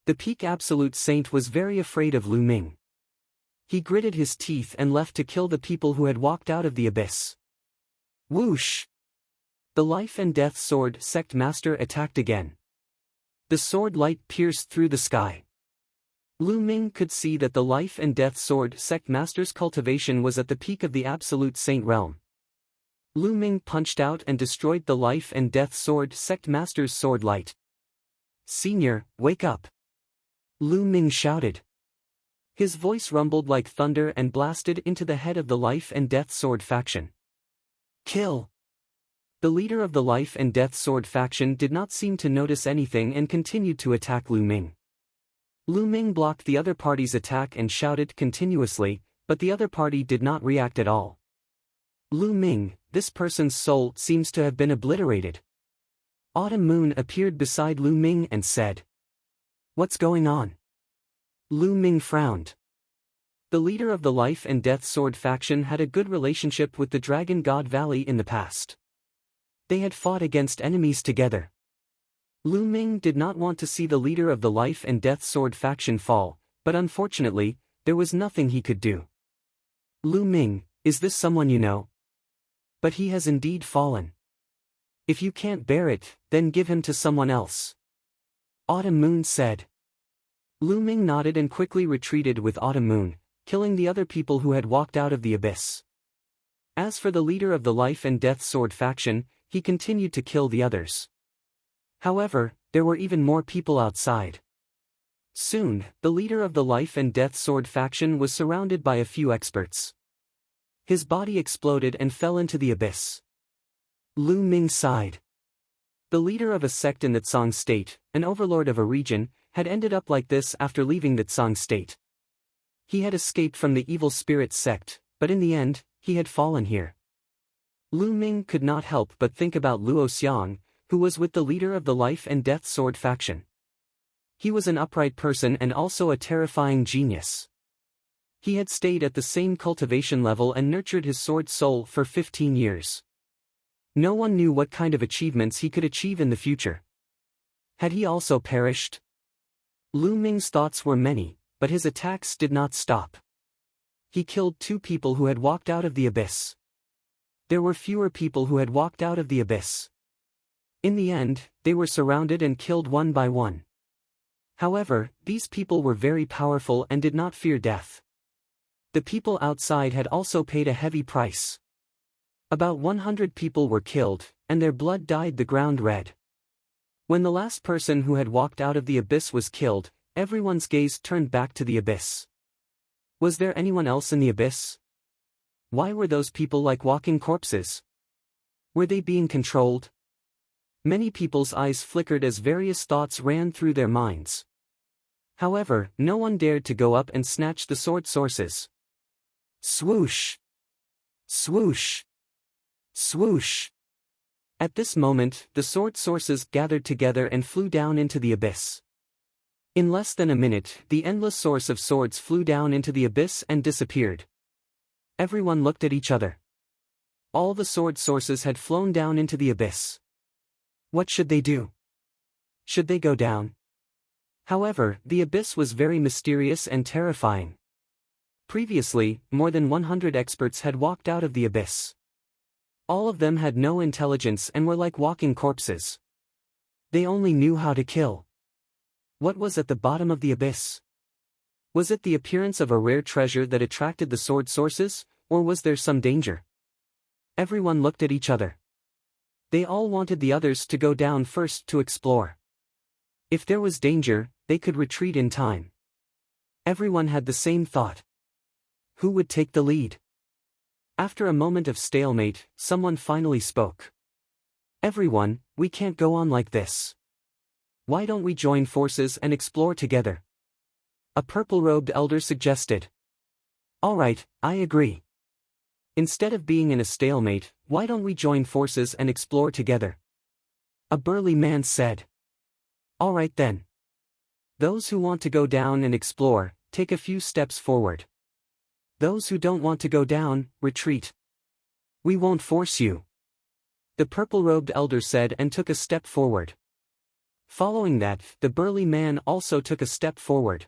The peak absolute saint was very afraid of Lu Ming. He gritted his teeth and left to kill the people who had walked out of the abyss. Whoosh! The life and death sword sect master attacked again. The sword light pierced through the sky. Lu Ming could see that the life and death sword sect master's cultivation was at the peak of the absolute saint realm. Lu Ming punched out and destroyed the life and death sword sect master's sword light. "Senior, wake up!" Lu Ming shouted. His voice rumbled like thunder and blasted into the head of the life and death sword faction. "Kill!" The leader of the life and death sword faction did not seem to notice anything and continued to attack Lu Ming. Lu Ming blocked the other party's attack and shouted continuously, but the other party did not react at all. "Lu Ming, this person's soul seems to have been obliterated." Autumn Moon appeared beside Lu Ming and said, "What's going on?" Lu Ming frowned. The leader of the life and death sword faction had a good relationship with the Dragon God Valley in the past. They had fought against enemies together. Lu Ming did not want to see the leader of the life and death sword faction fall, but unfortunately, there was nothing he could do. "Lu Ming, is this someone you know?" "But he has indeed fallen. If you can't bear it, then give him to someone else," Autumn Moon said. Lu Ming nodded and quickly retreated with Autumn Moon, killing the other people who had walked out of the abyss. As for the leader of the life and death sword faction, he continued to kill the others. However, there were even more people outside. Soon, the leader of the life and death sword faction was surrounded by a few experts. His body exploded and fell into the abyss. Lu Ming sighed. The leader of a sect in the Tsang state, an overlord of a region, had ended up like this after leaving the Tsang state. He had escaped from the evil spirit sect, but in the end, he had fallen here. Lu Ming could not help but think about Luo Xiang, who was with the leader of the life and death sword faction. He was an upright person and also a terrifying genius. He had stayed at the same cultivation level and nurtured his sword soul for 15 years. No one knew what kind of achievements he could achieve in the future. Had he also perished? Lu Ming's thoughts were many, but his attacks did not stop. He killed 2 people who had walked out of the abyss. There were fewer people who had walked out of the abyss. In the end, they were surrounded and killed one by one. However, these people were very powerful and did not fear death. The people outside had also paid a heavy price. About 100 people were killed, and their blood dyed the ground red. When the last person who had walked out of the abyss was killed, everyone's gaze turned back to the abyss. Was there anyone else in the abyss? Why were those people like walking corpses? Were they being controlled? Many people's eyes flickered as various thoughts ran through their minds. However, no one dared to go up and snatch the sword sources. Swoosh! Swoosh! Swoosh! At this moment, the sword sources gathered together and flew down into the abyss. In less than a minute, the endless source of swords flew down into the abyss and disappeared. Everyone looked at each other. All the sword sources had flown down into the abyss. What should they do? Should they go down? However, the abyss was very mysterious and terrifying. Previously, more than 100 experts had walked out of the abyss. All of them had no intelligence and were like walking corpses. They only knew how to kill. What was at the bottom of the abyss? Was it the appearance of a rare treasure that attracted the sword sources, or was there some danger? Everyone looked at each other. They all wanted the others to go down first to explore. If there was danger, they could retreat in time. Everyone had the same thought. Who would take the lead? After a moment of stalemate, someone finally spoke. Everyone, we can't go on like this. Why don't we join forces and explore together? A purple-robed elder suggested. All right, I agree. Instead of being in a stalemate, why don't we join forces and explore together? A burly man said. All right then. Those who want to go down and explore, take a few steps forward. Those who don't want to go down, retreat. We won't force you. The purple-robed elder said and took a step forward. Following that, the burly man also took a step forward.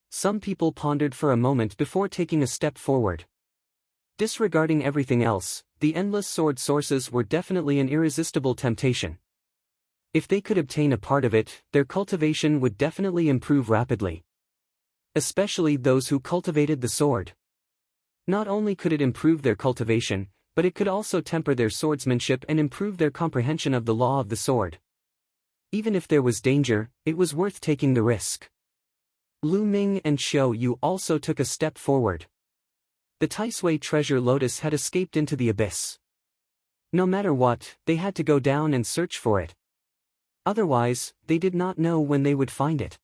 Some people pondered for a moment before taking a step forward. Disregarding everything else, the endless sword sources were definitely an irresistible temptation. If they could obtain a part of it, their cultivation would definitely improve rapidly. Especially those who cultivated the sword. Not only could it improve their cultivation, but it could also temper their swordsmanship and improve their comprehension of the law of the sword. Even if there was danger, it was worth taking the risk. Lu Ming and Xiao Yu also took a step forward. The Taisui treasure lotus had escaped into the abyss. No matter what, they had to go down and search for it. Otherwise, they did not know when they would find it.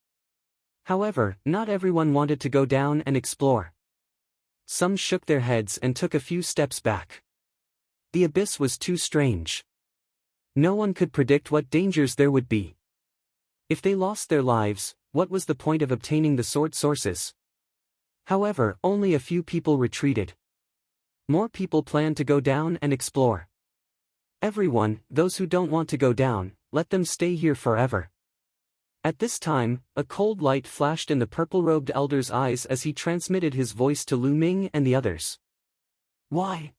However, not everyone wanted to go down and explore. Some shook their heads and took a few steps back. The abyss was too strange. No one could predict what dangers there would be. If they lost their lives, what was the point of obtaining the sword sources? However, only a few people retreated. More people planned to go down and explore. Everyone, those who don't want to go down, let them stay here forever. At this time, a cold light flashed in the purple-robed elder's eyes as he transmitted his voice to Lu Ming and the others. Why?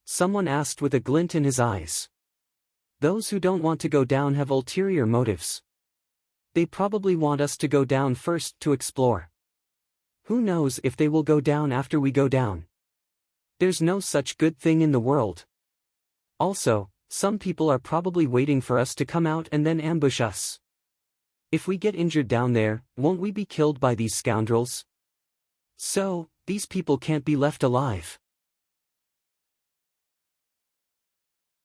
Someone asked with a glint in his eyes. Those who don't want to go down have ulterior motives. They probably want us to go down first to explore. Who knows if they will go down after we go down? There's no such good thing in the world. Also, some people are probably waiting for us to come out and then ambush us. If we get injured down there, won't we be killed by these scoundrels? So, these people can't be left alive.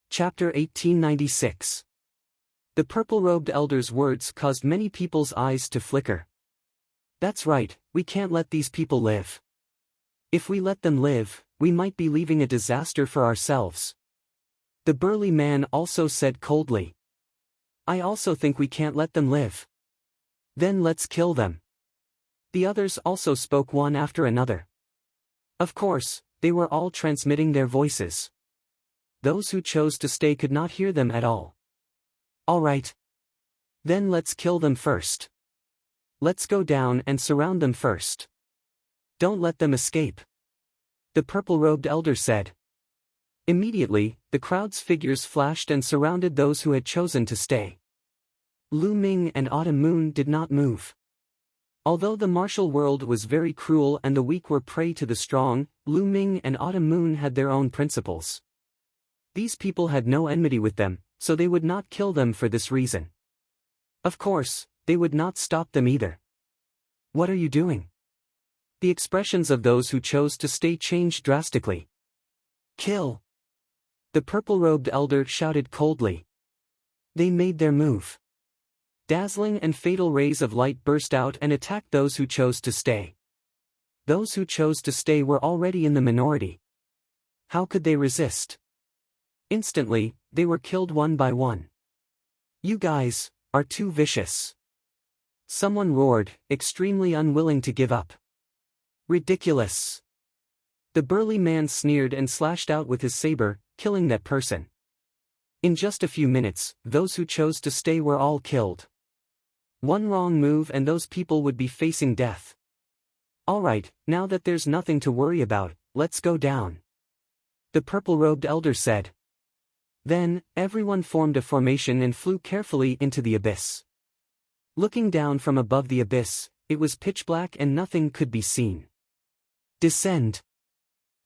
Chapter 1896. The purple-robed elder's words caused many people's eyes to flicker. That's right, we can't let these people live. If we let them live, we might be leaving a disaster for ourselves. The burly man also said coldly. I also think we can't let them live. Then let's kill them. The others also spoke one after another. Of course, they were all transmitting their voices. Those who chose to stay could not hear them at all. All right. Then let's kill them first. Let's go down and surround them first. Don't let them escape. The purple-robed elder said. Immediately, the crowd's figures flashed and surrounded those who had chosen to stay. Lu Ming and Autumn Moon did not move. Although the martial world was very cruel and the weak were prey to the strong, Lu Ming and Autumn Moon had their own principles. These people had no enmity with them, so they would not kill them for this reason. Of course, they would not stop them either. What are you doing? The expressions of those who chose to stay changed drastically. Kill! The purple-robed elder shouted coldly. They made their move. Dazzling and fatal rays of light burst out and attacked those who chose to stay. Those who chose to stay were already in the minority. How could they resist? Instantly, they were killed one by one. You guys are too vicious. Someone roared, extremely unwilling to give up. Ridiculous. The burly man sneered and slashed out with his saber, killing that person. In just a few minutes, those who chose to stay were all killed. One wrong move and those people would be facing death. Alright, now that there's nothing to worry about, let's go down. The purple-robed elder said. Then, everyone formed a formation and flew carefully into the abyss. Looking down from above the abyss, it was pitch black and nothing could be seen. Descend.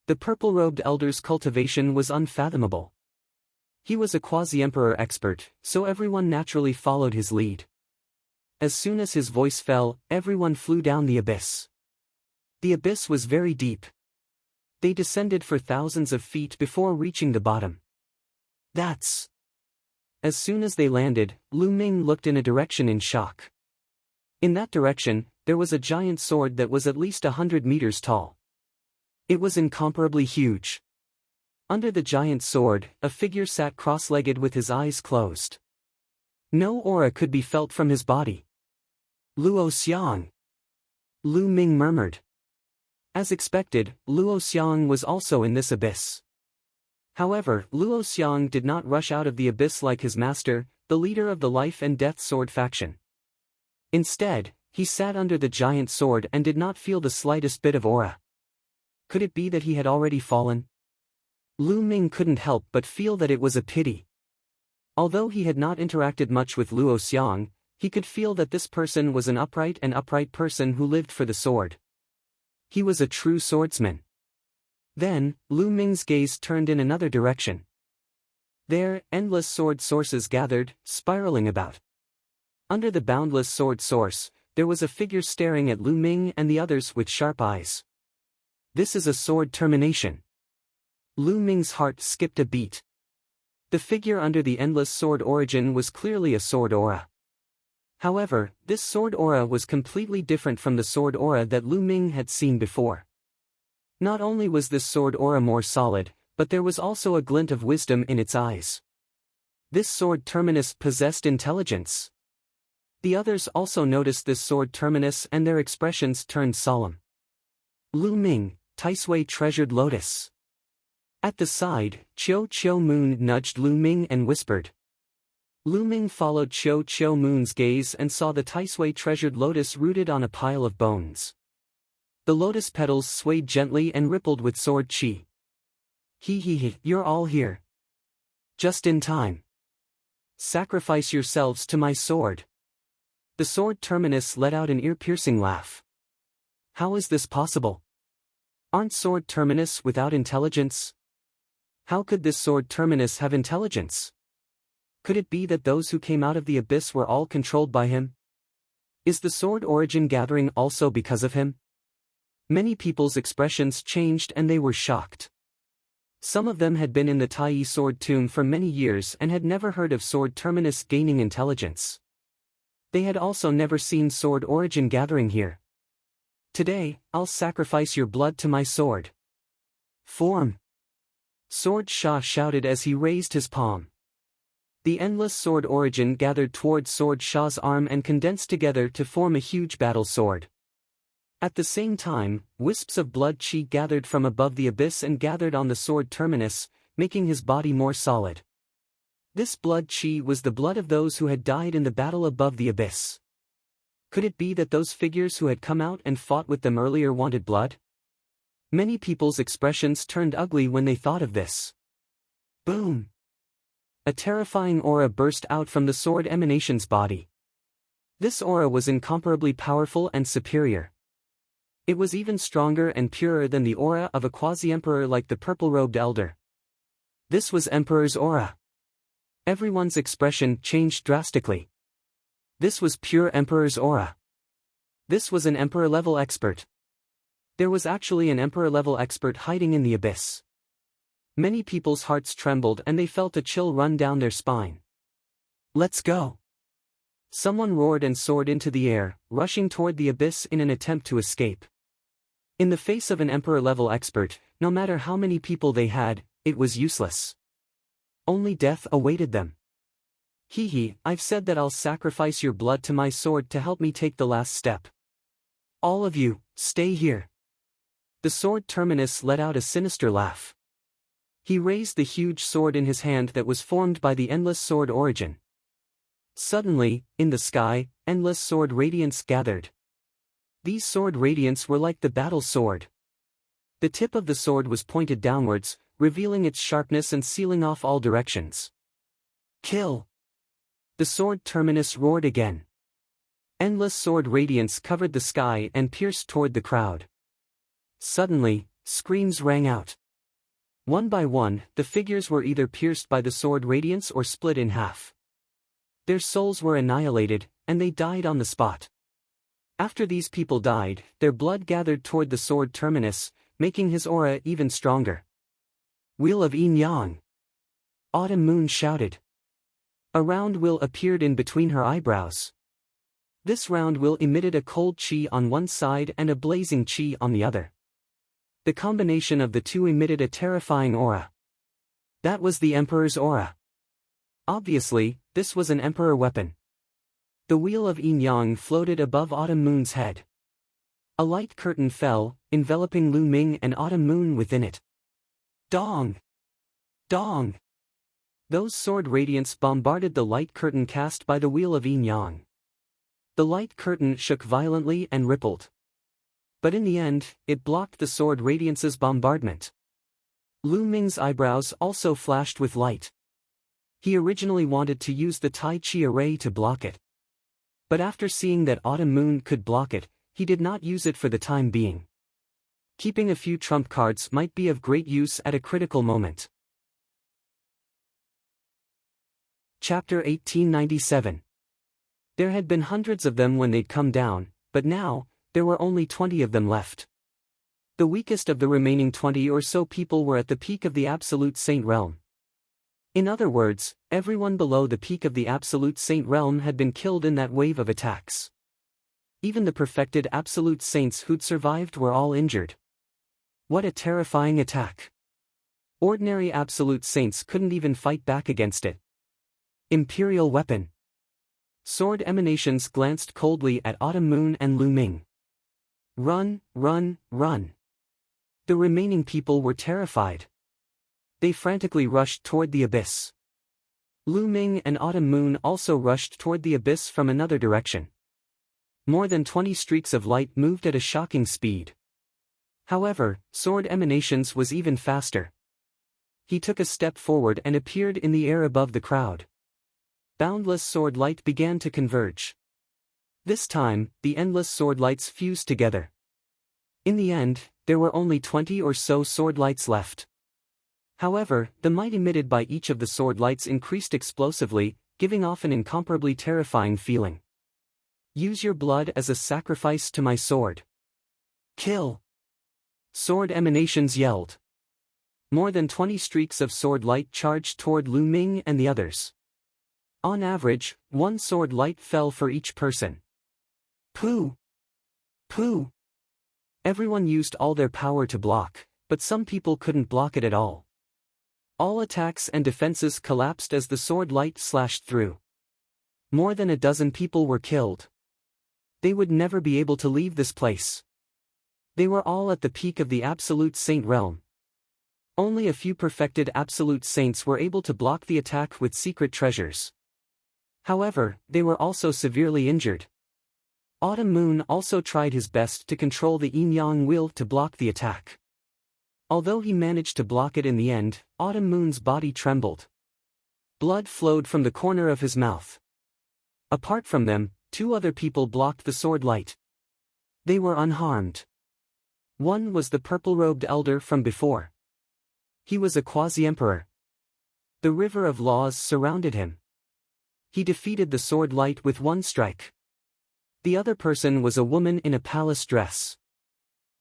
The purple-robed elder's cultivation was unfathomable. He was a quasi-emperor expert, so everyone naturally followed his lead. As soon as his voice fell, everyone flew down the abyss. The abyss was very deep. They descended for thousands of feet before reaching the bottom. That's... As soon as they landed, Lu Ming looked in a direction in shock. In that direction, there was a giant sword that was at least 100 meters tall. It was incomparably huge. Under the giant sword, a figure sat cross-legged with his eyes closed. No aura could be felt from his body. Luo Xiang. Lu Ming murmured. As expected, Luo Xiang was also in this abyss. However, Luo Xiang did not rush out of the abyss like his master, the leader of the Life and Death Sword faction. Instead, he sat under the giant sword and did not feel the slightest bit of aura. Could it be that he had already fallen? Lu Ming couldn't help but feel that it was a pity. Although he had not interacted much with Luo Xiang, he could feel that this person was an upright person who lived for the sword. He was a true swordsman. Then, Lu Ming's gaze turned in another direction. There, endless sword sources gathered, spiraling about. Under the boundless sword source, there was a figure staring at Lu Ming and the others with sharp eyes. This is a sword termination. Lu Ming's heart skipped a beat. The figure under the endless sword origin was clearly a sword aura. However, this sword aura was completely different from the sword aura that Lu Ming had seen before. Not only was this sword aura more solid, but there was also a glint of wisdom in its eyes. This sword terminus possessed intelligence. The others also noticed this sword terminus and their expressions turned solemn. Lu Ming, Taisui Treasured Lotus. At the side, Chiu Moon nudged Lu Ming and whispered. Lu Ming followed Chiu Moon's gaze and saw the Taisui Treasured Lotus rooted on a pile of bones. The lotus petals swayed gently and rippled with sword chi. You're all here. Just in time. Sacrifice yourselves to my sword. The sword terminus let out an ear-piercing laugh. How is this possible? Aren't sword terminus without intelligence? How could this sword terminus have intelligence? Could it be that those who came out of the abyss were all controlled by him? Is the sword origin gathering also because of him? Many people's expressions changed and they were shocked. Some of them had been in the Tai sword tomb for many years and had never heard of sword terminus gaining intelligence. They had also never seen sword origin gathering here. Today, I'll sacrifice your blood to my sword. Form. Sword Shah shouted as he raised his palm. The endless sword origin gathered toward Sword Shah's arm and condensed together to form a huge battle sword. At the same time, wisps of blood chi gathered from above the abyss and gathered on the sword terminus, making his body more solid. This blood chi was the blood of those who had died in the battle above the abyss. Could it be that those figures who had come out and fought with them earlier wanted blood? Many people's expressions turned ugly when they thought of this. Boom! A terrifying aura burst out from the sword emanation's body. This aura was incomparably powerful and superior. It was even stronger and purer than the aura of a quasi-emperor like the purple-robed elder. This was Emperor's aura. Everyone's expression changed drastically. This was pure Emperor's aura. This was an Emperor-level expert. There was actually an Emperor-level expert hiding in the abyss. Many people's hearts trembled and they felt a chill run down their spine. Let's go! Someone roared and soared into the air, rushing toward the abyss in an attempt to escape. In the face of an Emperor-level expert, no matter how many people they had, it was useless. Only death awaited them. I've said that I'll sacrifice your blood to my sword to help me take the last step. All of you, stay here. The sword terminus let out a sinister laugh. He raised the huge sword in his hand that was formed by the endless sword origin. Suddenly, in the sky, endless sword radiance gathered. These sword radiance were like the battle sword. The tip of the sword was pointed downwards, revealing its sharpness and sealing off all directions. Kill! The sword terminus roared again. Endless sword radiance covered the sky and pierced toward the crowd. Suddenly, screams rang out. One by one, the figures were either pierced by the sword radiance or split in half. Their souls were annihilated, and they died on the spot. After these people died, their blood gathered toward the sword terminus, making his aura even stronger. Wheel of Yin Yang! Autumn Moon shouted. A round wheel appeared in between her eyebrows. This round wheel emitted a cold chi on one side and a blazing chi on the other. The combination of the two emitted a terrifying aura. That was the Emperor's aura. Obviously, this was an Emperor weapon. The Wheel of Yin Yang floated above Autumn Moon's head. A light curtain fell, enveloping Lu Ming and Autumn Moon within it. Dong! Dong! Those sword radiance bombarded the light curtain cast by the Wheel of Yin Yang. The light curtain shook violently and rippled. But in the end, it blocked the sword radiance's bombardment. Lu Ming's eyebrows also flashed with light. He originally wanted to use the Tai Chi array to block it. But after seeing that Autumn Moon could block it, he did not use it for the time being. Keeping a few trump cards might be of great use at a critical moment. Chapter 1897. There had been hundreds of them when they'd come down, but now, there were only 20 of them left. The weakest of the remaining 20 or so people were at the peak of the Absolute Saint realm. In other words, everyone below the peak of the Absolute Saint realm had been killed in that wave of attacks. Even the perfected Absolute Saints who'd survived were all injured. What a terrifying attack! Ordinary Absolute Saints couldn't even fight back against it. Imperial weapon. Sword emanations glanced coldly at Autumn Moon and Lu Ming. Run, run, run! The remaining people were terrified. They frantically rushed toward the abyss. Lu Ming and Autumn Moon also rushed toward the abyss from another direction. More than 20 streaks of light moved at a shocking speed. However, sword emanations was even faster. He took a step forward and appeared in the air above the crowd. Boundless sword light began to converge. This time, the endless sword lights fused together. In the end, there were only 20 or so sword lights left. However, the might emitted by each of the sword lights increased explosively, giving off an incomparably terrifying feeling. Use your blood as a sacrifice to my sword. Kill! Sword emanations yelled. More than 20 streaks of sword light charged toward Lu Ming and the others. On average, one sword light fell for each person. Pooh! Pooh! Everyone used all their power to block, but some people couldn't block it at all. All attacks and defenses collapsed as the sword light slashed through. More than a dozen people were killed. They would never be able to leave this place. They were all at the peak of the Absolute Saint realm. Only a few perfected Absolute Saints were able to block the attack with secret treasures. However, they were also severely injured. Autumn Moon also tried his best to control the Yin-Yang wheel to block the attack. Although he managed to block it in the end, Autumn Moon's body trembled. Blood flowed from the corner of his mouth. Apart from them, 2 other people blocked the sword light. They were unharmed. One was the purple-robed elder from before. He was a quasi-emperor. The river of laws surrounded him. He defeated the sword light with 1 strike. The other person was a woman in a palace dress.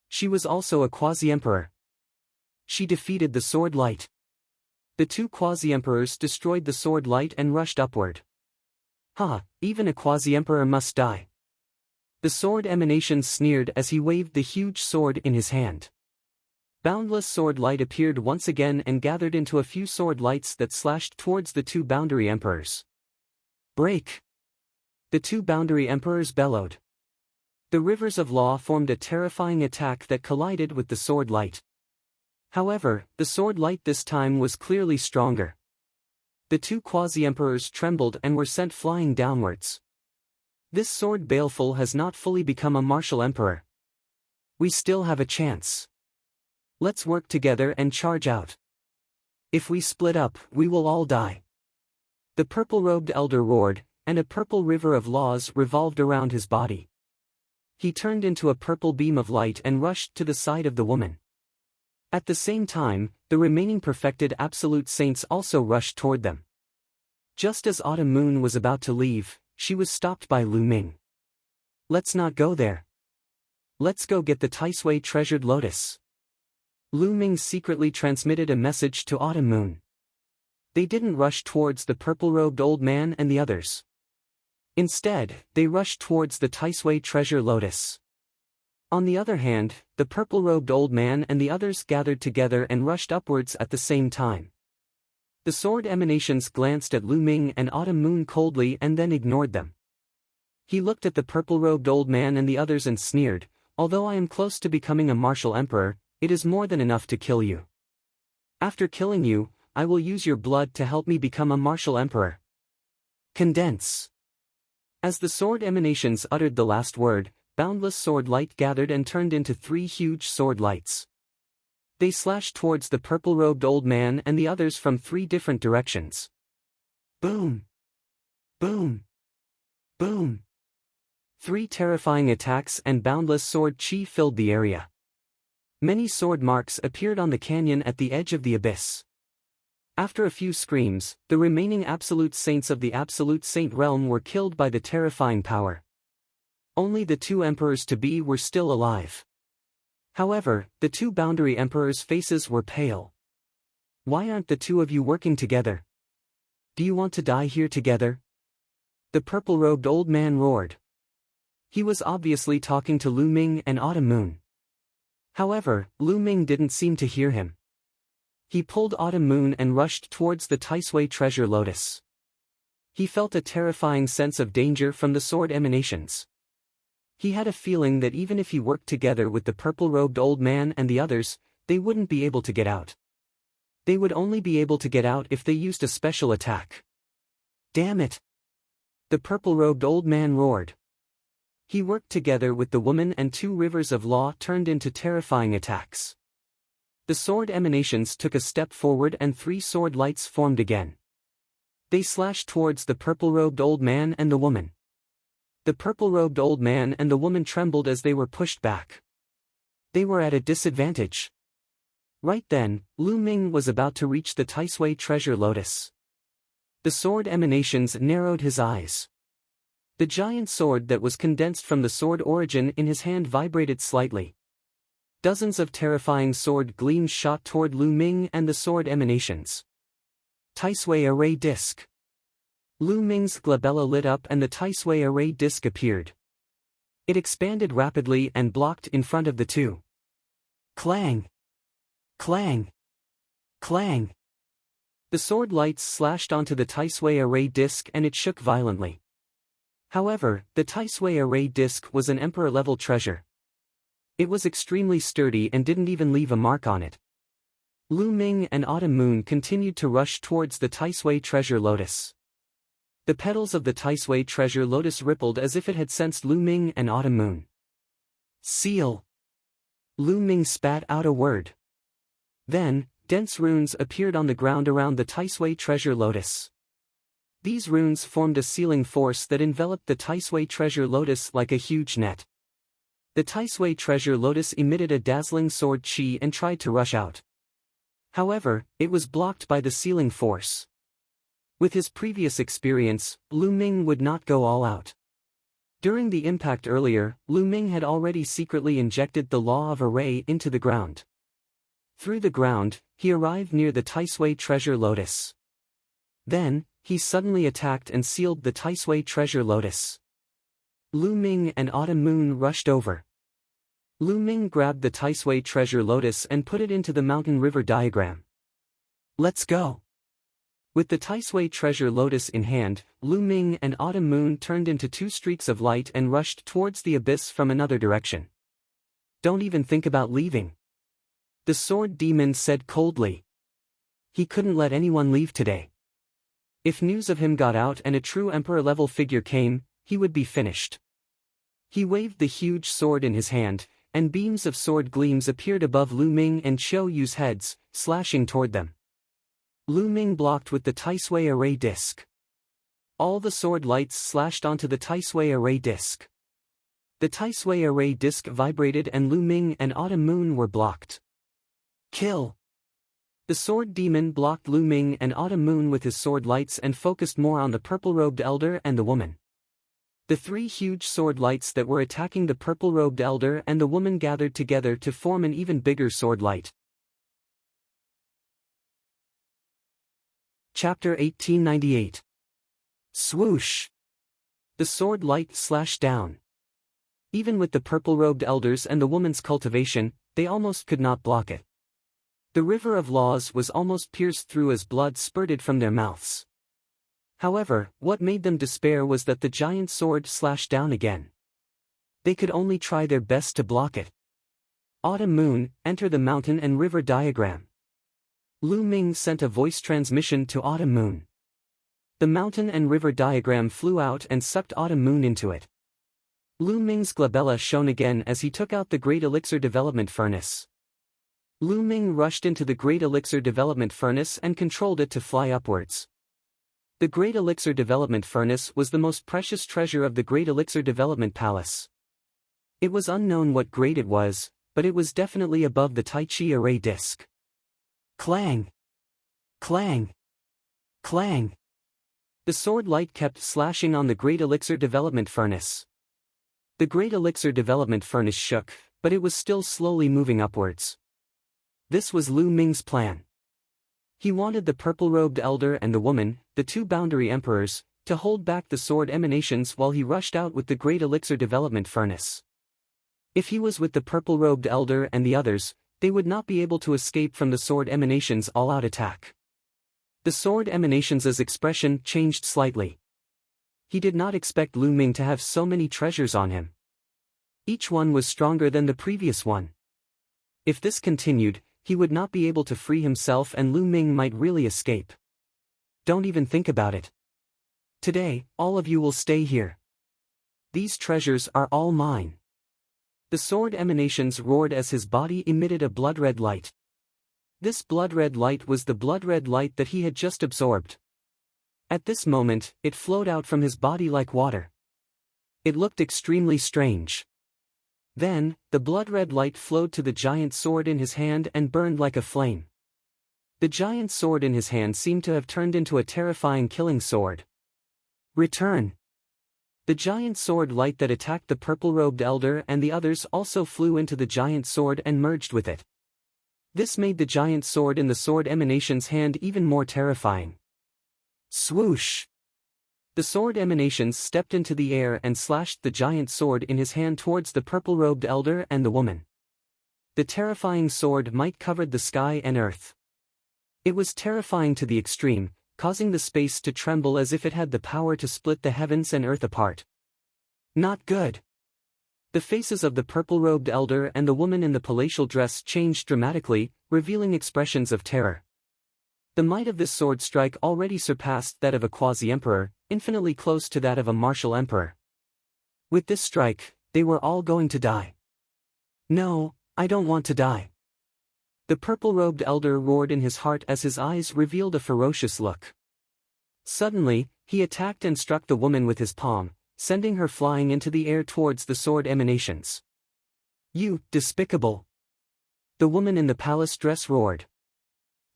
She was also a quasi-emperor. She defeated the sword light. The 2 quasi-emperors destroyed the sword light and rushed upward. Even a quasi-emperor must die. The sword emanation sneered as he waved the huge sword in his hand. Boundless sword light appeared once again and gathered into a few sword lights that slashed towards the 2 boundary emperors. Break! The 2 boundary emperors bellowed. The rivers of law formed a terrifying attack that collided with the sword light. However, the sword light this time was clearly stronger. The two quasi-emperors trembled and were sent flying downwards. This sword baleful has not fully become a martial emperor. We still have a chance. Let's work together and charge out. If we split up, we will all die. The purple-robed elder roared, and a purple river of laws revolved around his body. He turned into a purple beam of light and rushed to the side of the woman. At the same time, the remaining perfected absolute saints also rushed toward them. Just as Autumn Moon was about to leave, she was stopped by Lu Ming. Let's not go there. Let's go get the Taisui treasured lotus. Lu Ming secretly transmitted a message to Autumn Moon. They didn't rush towards the purple-robed old man and the others. Instead, they rushed towards the Taisui treasure lotus. On the other hand, the purple-robed old man and the others gathered together and rushed upwards at the same time. The sword emanations glanced at Lu Ming and Autumn Moon coldly and then ignored them. He looked at the purple-robed old man and the others and sneered, "Although I am close to becoming a martial emperor, it is more than enough to kill you. After killing you, I will use your blood to help me become a martial emperor." Condense. As the sword emanations uttered the last word, boundless sword light gathered and turned into 3 huge sword lights. They slashed towards the purple-robed old man and the others from 3 different directions. Boom! Boom! Boom! 3 terrifying attacks and boundless sword chi filled the area. Many sword marks appeared on the canyon at the edge of the abyss. After a few screams, the remaining absolute saints of the absolute saint realm were killed by the terrifying power. Only the 2 emperors-to-be were still alive. However, the 2 boundary emperors' faces were pale. Why aren't the 2 of you working together? Do you want to die here together? The purple-robed old man roared. He was obviously talking to Lu Ming and Autumn Moon. However, Lu Ming didn't seem to hear him. He pulled Autumn Moon and rushed towards the Taisui treasure lotus. He felt a terrifying sense of danger from the sword emanations. He had a feeling that even if he worked together with the purple-robed old man and the others, they wouldn't be able to get out. They would only be able to get out if they used a special attack. Damn it! The purple-robed old man roared. He worked together with the woman and 2 rivers of law turned into terrifying attacks. The sword emanations took a step forward and 3 sword lights formed again. They slashed towards the purple-robed old man and the woman. The purple-robed old man and the woman trembled as they were pushed back. They were at a disadvantage. Right then, Lu Ming was about to reach the Taisui treasure lotus. The sword emanations narrowed his eyes. The giant sword that was condensed from the sword origin in his hand vibrated slightly. Dozens of terrifying sword gleams shot toward Lu Ming and the sword emanations. Taisui array disc. Lu Ming's glabella lit up and the Taisui array disc appeared. It expanded rapidly and blocked in front of the 2. Clang! Clang! Clang! The sword lights slashed onto the Taisui array disc and it shook violently. However, the Taisui array disc was an emperor-level treasure. It was extremely sturdy and didn't even leave a mark on it. Lu Ming and Autumn Moon continued to rush towards the Taisui treasure lotus. The petals of the Taisui treasure lotus rippled as if it had sensed Lu Ming and Autumn Moon. Seal! Lu Ming spat out a word. Then, dense runes appeared on the ground around the Taisui treasure lotus. These runes formed a sealing force that enveloped the Taisui treasure lotus like a huge net. The Taisui treasure lotus emitted a dazzling sword chi and tried to rush out. However, it was blocked by the sealing force. With his previous experience, Lu Ming would not go all out. During the impact earlier, Lu Ming had already secretly injected the law of array into the ground. Through the ground, he arrived near the Taisui treasure lotus. Then, he suddenly attacked and sealed the Taisui treasure lotus. Lu Ming and Autumn Moon rushed over. Lu Ming grabbed the Taisui treasure lotus and put it into the mountain river diagram. Let's go! With the Taisui treasure lotus in hand, Lu Ming and Autumn Moon turned into 2 streaks of light and rushed towards the abyss from another direction. Don't even think about leaving. The sword demon said coldly. He couldn't let anyone leave today. If news of him got out and a true emperor-level figure came, he would be finished. He waved the huge sword in his hand, and beams of sword gleams appeared above Lu Ming and Qiu Yu's heads, slashing toward them. Lu Ming blocked with the Taisui array disc. All the sword lights slashed onto the Taisui array disc. The Taisui array disc vibrated and Lu Ming and Autumn Moon were blocked. Kill! The sword demon blocked Lu Ming and Autumn Moon with his sword lights and focused more on the purple-robed elder and the woman. The three huge sword lights that were attacking the purple-robed elder and the woman gathered together to form an even bigger sword light. Chapter 1898. Swoosh! The sword light slashed down. Even with the purple-robed elders and the woman's cultivation, they almost could not block it. The river of laws was almost pierced through as blood spurted from their mouths. However, what made them despair was that the giant sword slashed down again. They could only try their best to block it. Autumn Moon, enter the mountain and river diagram. Lu Ming sent a voice transmission to Autumn Moon. The mountain and river diagram flew out and sucked Autumn Moon into it. Lu Ming's glabella shone again as he took out the Great Elixir Development Furnace. Lu Ming rushed into the Great Elixir Development Furnace and controlled it to fly upwards. The Great Elixir Development Furnace was the most precious treasure of the Great Elixir Development Palace. It was unknown what grade it was, but it was definitely above the Tai Chi array disc. Clang! Clang! Clang! The sword light kept slashing on the Great Elixir Development Furnace. The Great Elixir Development Furnace shook, but it was still slowly moving upwards. This was Lu Ming's plan. He wanted the purple-robed elder and the woman, the two boundary emperors, to hold back the sword emanations while he rushed out with the Great Elixir Development Furnace. If he was with the purple-robed elder and the others, they would not be able to escape from the sword emanations' all-out attack. The sword emanations' expression changed slightly. He did not expect Lu Ming to have so many treasures on him. Each one was stronger than the previous one. If this continued, he would not be able to free himself and Lu Ming might really escape. Don't even think about it. Today, all of you will stay here. These treasures are all mine. The sword emanations roared as his body emitted a blood-red light. This blood-red light was the blood-red light that he had just absorbed. At this moment, it flowed out from his body like water. It looked extremely strange. Then, the blood-red light flowed to the giant sword in his hand and burned like a flame. The giant sword in his hand seemed to have turned into a terrifying killing sword. Return! The giant sword light that attacked the purple-robed elder and the others also flew into the giant sword and merged with it. This made the giant sword in the sword emanation's hand even more terrifying. Swoosh! The sword emanations stepped into the air and slashed the giant sword in his hand towards the purple-robed elder and the woman. The terrifying sword might covered the sky and earth. It was terrifying to the extreme, causing the space to tremble as if it had the power to split the heavens and earth apart. Not good. The faces of the purple-robed elder and the woman in the palatial dress changed dramatically, revealing expressions of terror. The might of this sword strike already surpassed that of a quasi-emperor, infinitely close to that of a martial emperor. With this strike, they were all going to die. No, I don't want to die. The purple-robed elder roared in his heart as his eyes revealed a ferocious look. Suddenly, he attacked and struck the woman with his palm, sending her flying into the air towards the sword emanations. You, despicable! The woman in the palace dress roared.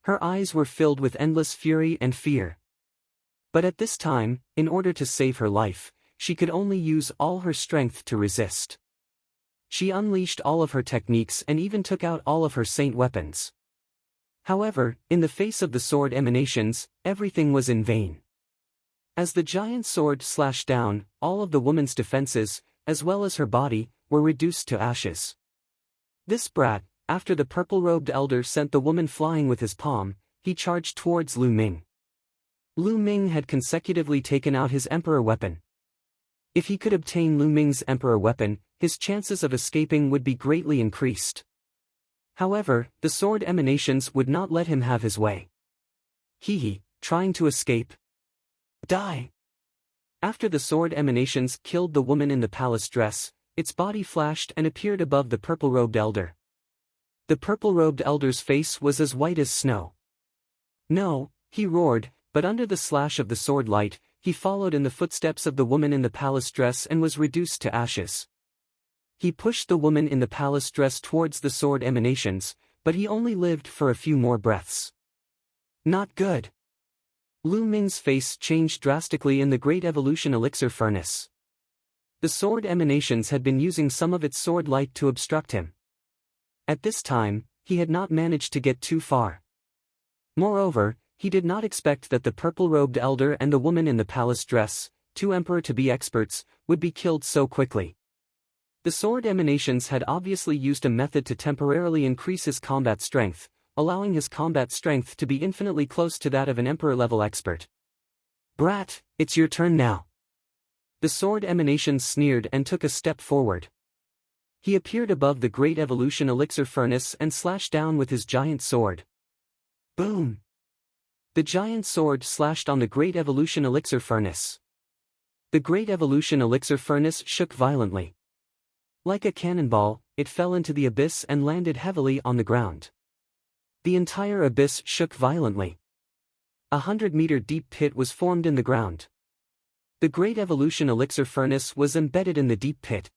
Her eyes were filled with endless fury and fear. But at this time, in order to save her life, she could only use all her strength to resist. She unleashed all of her techniques and even took out all of her saint weapons. However, in the face of the sword emanations, everything was in vain. As the giant sword slashed down, all of the woman's defenses, as well as her body, were reduced to ashes. This brat, after the purple-robed elder sent the woman flying with his palm, he charged towards Lu Ming. Lu Ming had consecutively taken out his emperor weapon. If he could obtain Lu Ming's emperor weapon, his chances of escaping would be greatly increased. However, the sword emanations would not let him have his way. He, trying to escape. Die! After the sword emanations killed the woman in the palace dress, its body flashed and appeared above the purple-robed elder. The purple-robed elder's face was as white as snow. No, he roared, but under the slash of the sword light, he followed in the footsteps of the woman in the palace dress and was reduced to ashes. He pushed the woman in the palace dress towards the sword emanations, but he only lived for a few more breaths. Not good. Lu Ming's face changed drastically in the Great Evolution Elixir Furnace. The sword emanations had been using some of its sword light to obstruct him. At this time, he had not managed to get too far. Moreover, he did not expect that the purple-robed elder and the woman in the palace dress, two emperor-to-be experts, would be killed so quickly. The sword emanations had obviously used a method to temporarily increase his combat strength, allowing his combat strength to be infinitely close to that of an emperor-level expert. Brat, it's your turn now. The sword emanations sneered and took a step forward. He appeared above the Great Evolution Elixir Furnace and slashed down with his giant sword. Boom! The giant sword slashed on the Great Evolution Elixir Furnace. The Great Evolution Elixir Furnace shook violently. Like a cannonball, it fell into the abyss and landed heavily on the ground. The entire abyss shook violently. 100-meter deep pit was formed in the ground. The Great Evolution Elixir Furnace was embedded in the deep pit.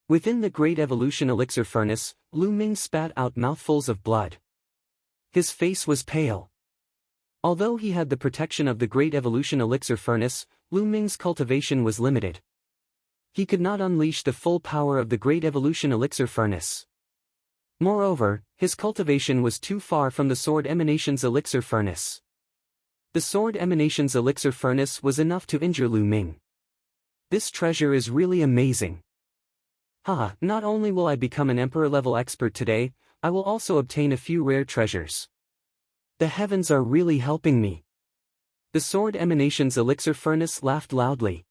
Within the Great Evolution Elixir Furnace, Lu Ming spat out mouthfuls of blood. His face was pale. Although he had the protection of the Great Evolution Elixir Furnace, Lu Ming's cultivation was limited. He could not unleash the full power of the Great Evolution Elixir Furnace. Moreover, his cultivation was too far from the Sword Emanations Elixir Furnace. The Sword Emanations Elixir Furnace was enough to injure Lu Ming. This treasure is really amazing. Haha, not only will I become an Emperor-level expert today, I will also obtain a few rare treasures. The heavens are really helping me. The Sword Emanations Elixir Furnace laughed loudly.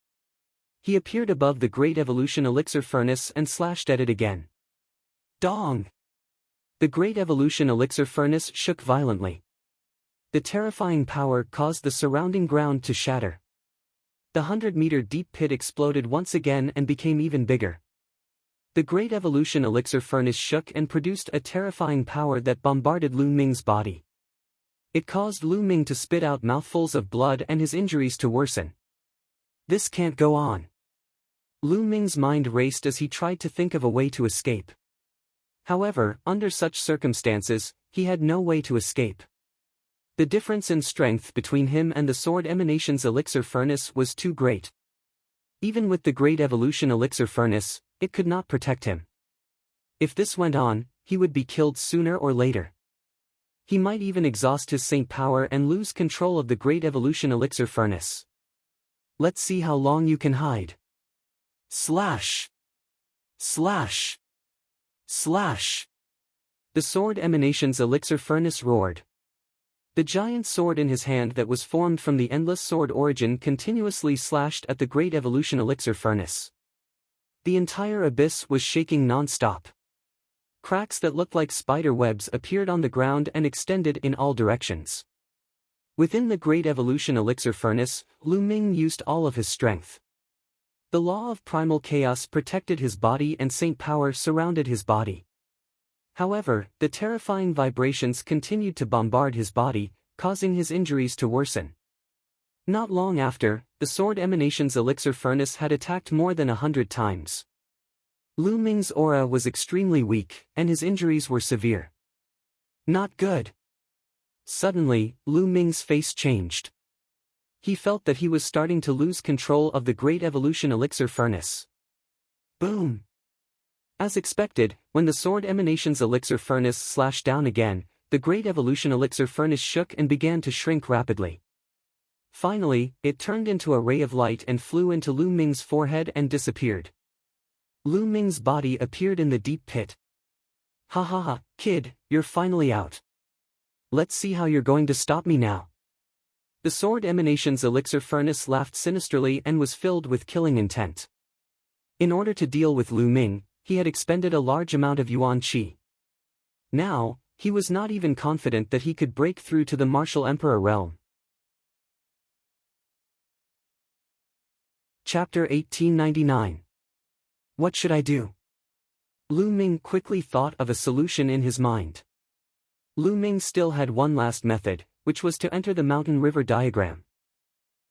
He appeared above the Great Evolution Elixir Furnace and slashed at it again. Dong! The Great Evolution Elixir Furnace shook violently. The terrifying power caused the surrounding ground to shatter. The 100-meter deep pit exploded once again and became even bigger. The Great Evolution Elixir Furnace shook and produced a terrifying power that bombarded Lu Ming's body. It caused Lu Ming to spit out mouthfuls of blood and his injuries to worsen. This can't go on. Lu Ming's mind raced as he tried to think of a way to escape. However, under such circumstances, he had no way to escape. The difference in strength between him and the Sword Emanations Elixir Furnace was too great. Even with the Great Evolution Elixir Furnace, it could not protect him. If this went on, he would be killed sooner or later. He might even exhaust his saint power and lose control of the Great Evolution Elixir Furnace. Let's see how long you can hide. Slash! Slash! Slash! The Sword Emanations Elixir Furnace roared. The giant sword in his hand that was formed from the endless sword origin continuously slashed at the Great Evolution Elixir Furnace. The entire abyss was shaking non-stop. Cracks that looked like spider webs appeared on the ground and extended in all directions. Within the Great Evolution Elixir Furnace, Lu Ming used all of his strength. The law of primal chaos protected his body and saint power surrounded his body. However, the terrifying vibrations continued to bombard his body, causing his injuries to worsen. Not long after, the Sword Emanations Elixir Furnace had attacked more than 100 times. Lu Ming's aura was extremely weak, and his injuries were severe. Not good. Suddenly, Lu Ming's face changed. He felt that he was starting to lose control of the Great Evolution Elixir Furnace. Boom! As expected, when the Sword Emanations Elixir Furnace slashed down again, the Great Evolution Elixir Furnace shook and began to shrink rapidly. Finally, it turned into a ray of light and flew into Lu Ming's forehead and disappeared. Lu Ming's body appeared in the deep pit. Ha ha ha, kid, you're finally out. Let's see how you're going to stop me now. The Sword Emanations Elixir Furnace laughed sinisterly and was filled with killing intent. In order to deal with Lu Ming, he had expended a large amount of yuan qi. Now, he was not even confident that he could break through to the martial emperor realm. Chapter 1899. What should I do? Lu Ming quickly thought of a solution in his mind. Lu Ming still had one last method, which was to enter the mountain-river diagram.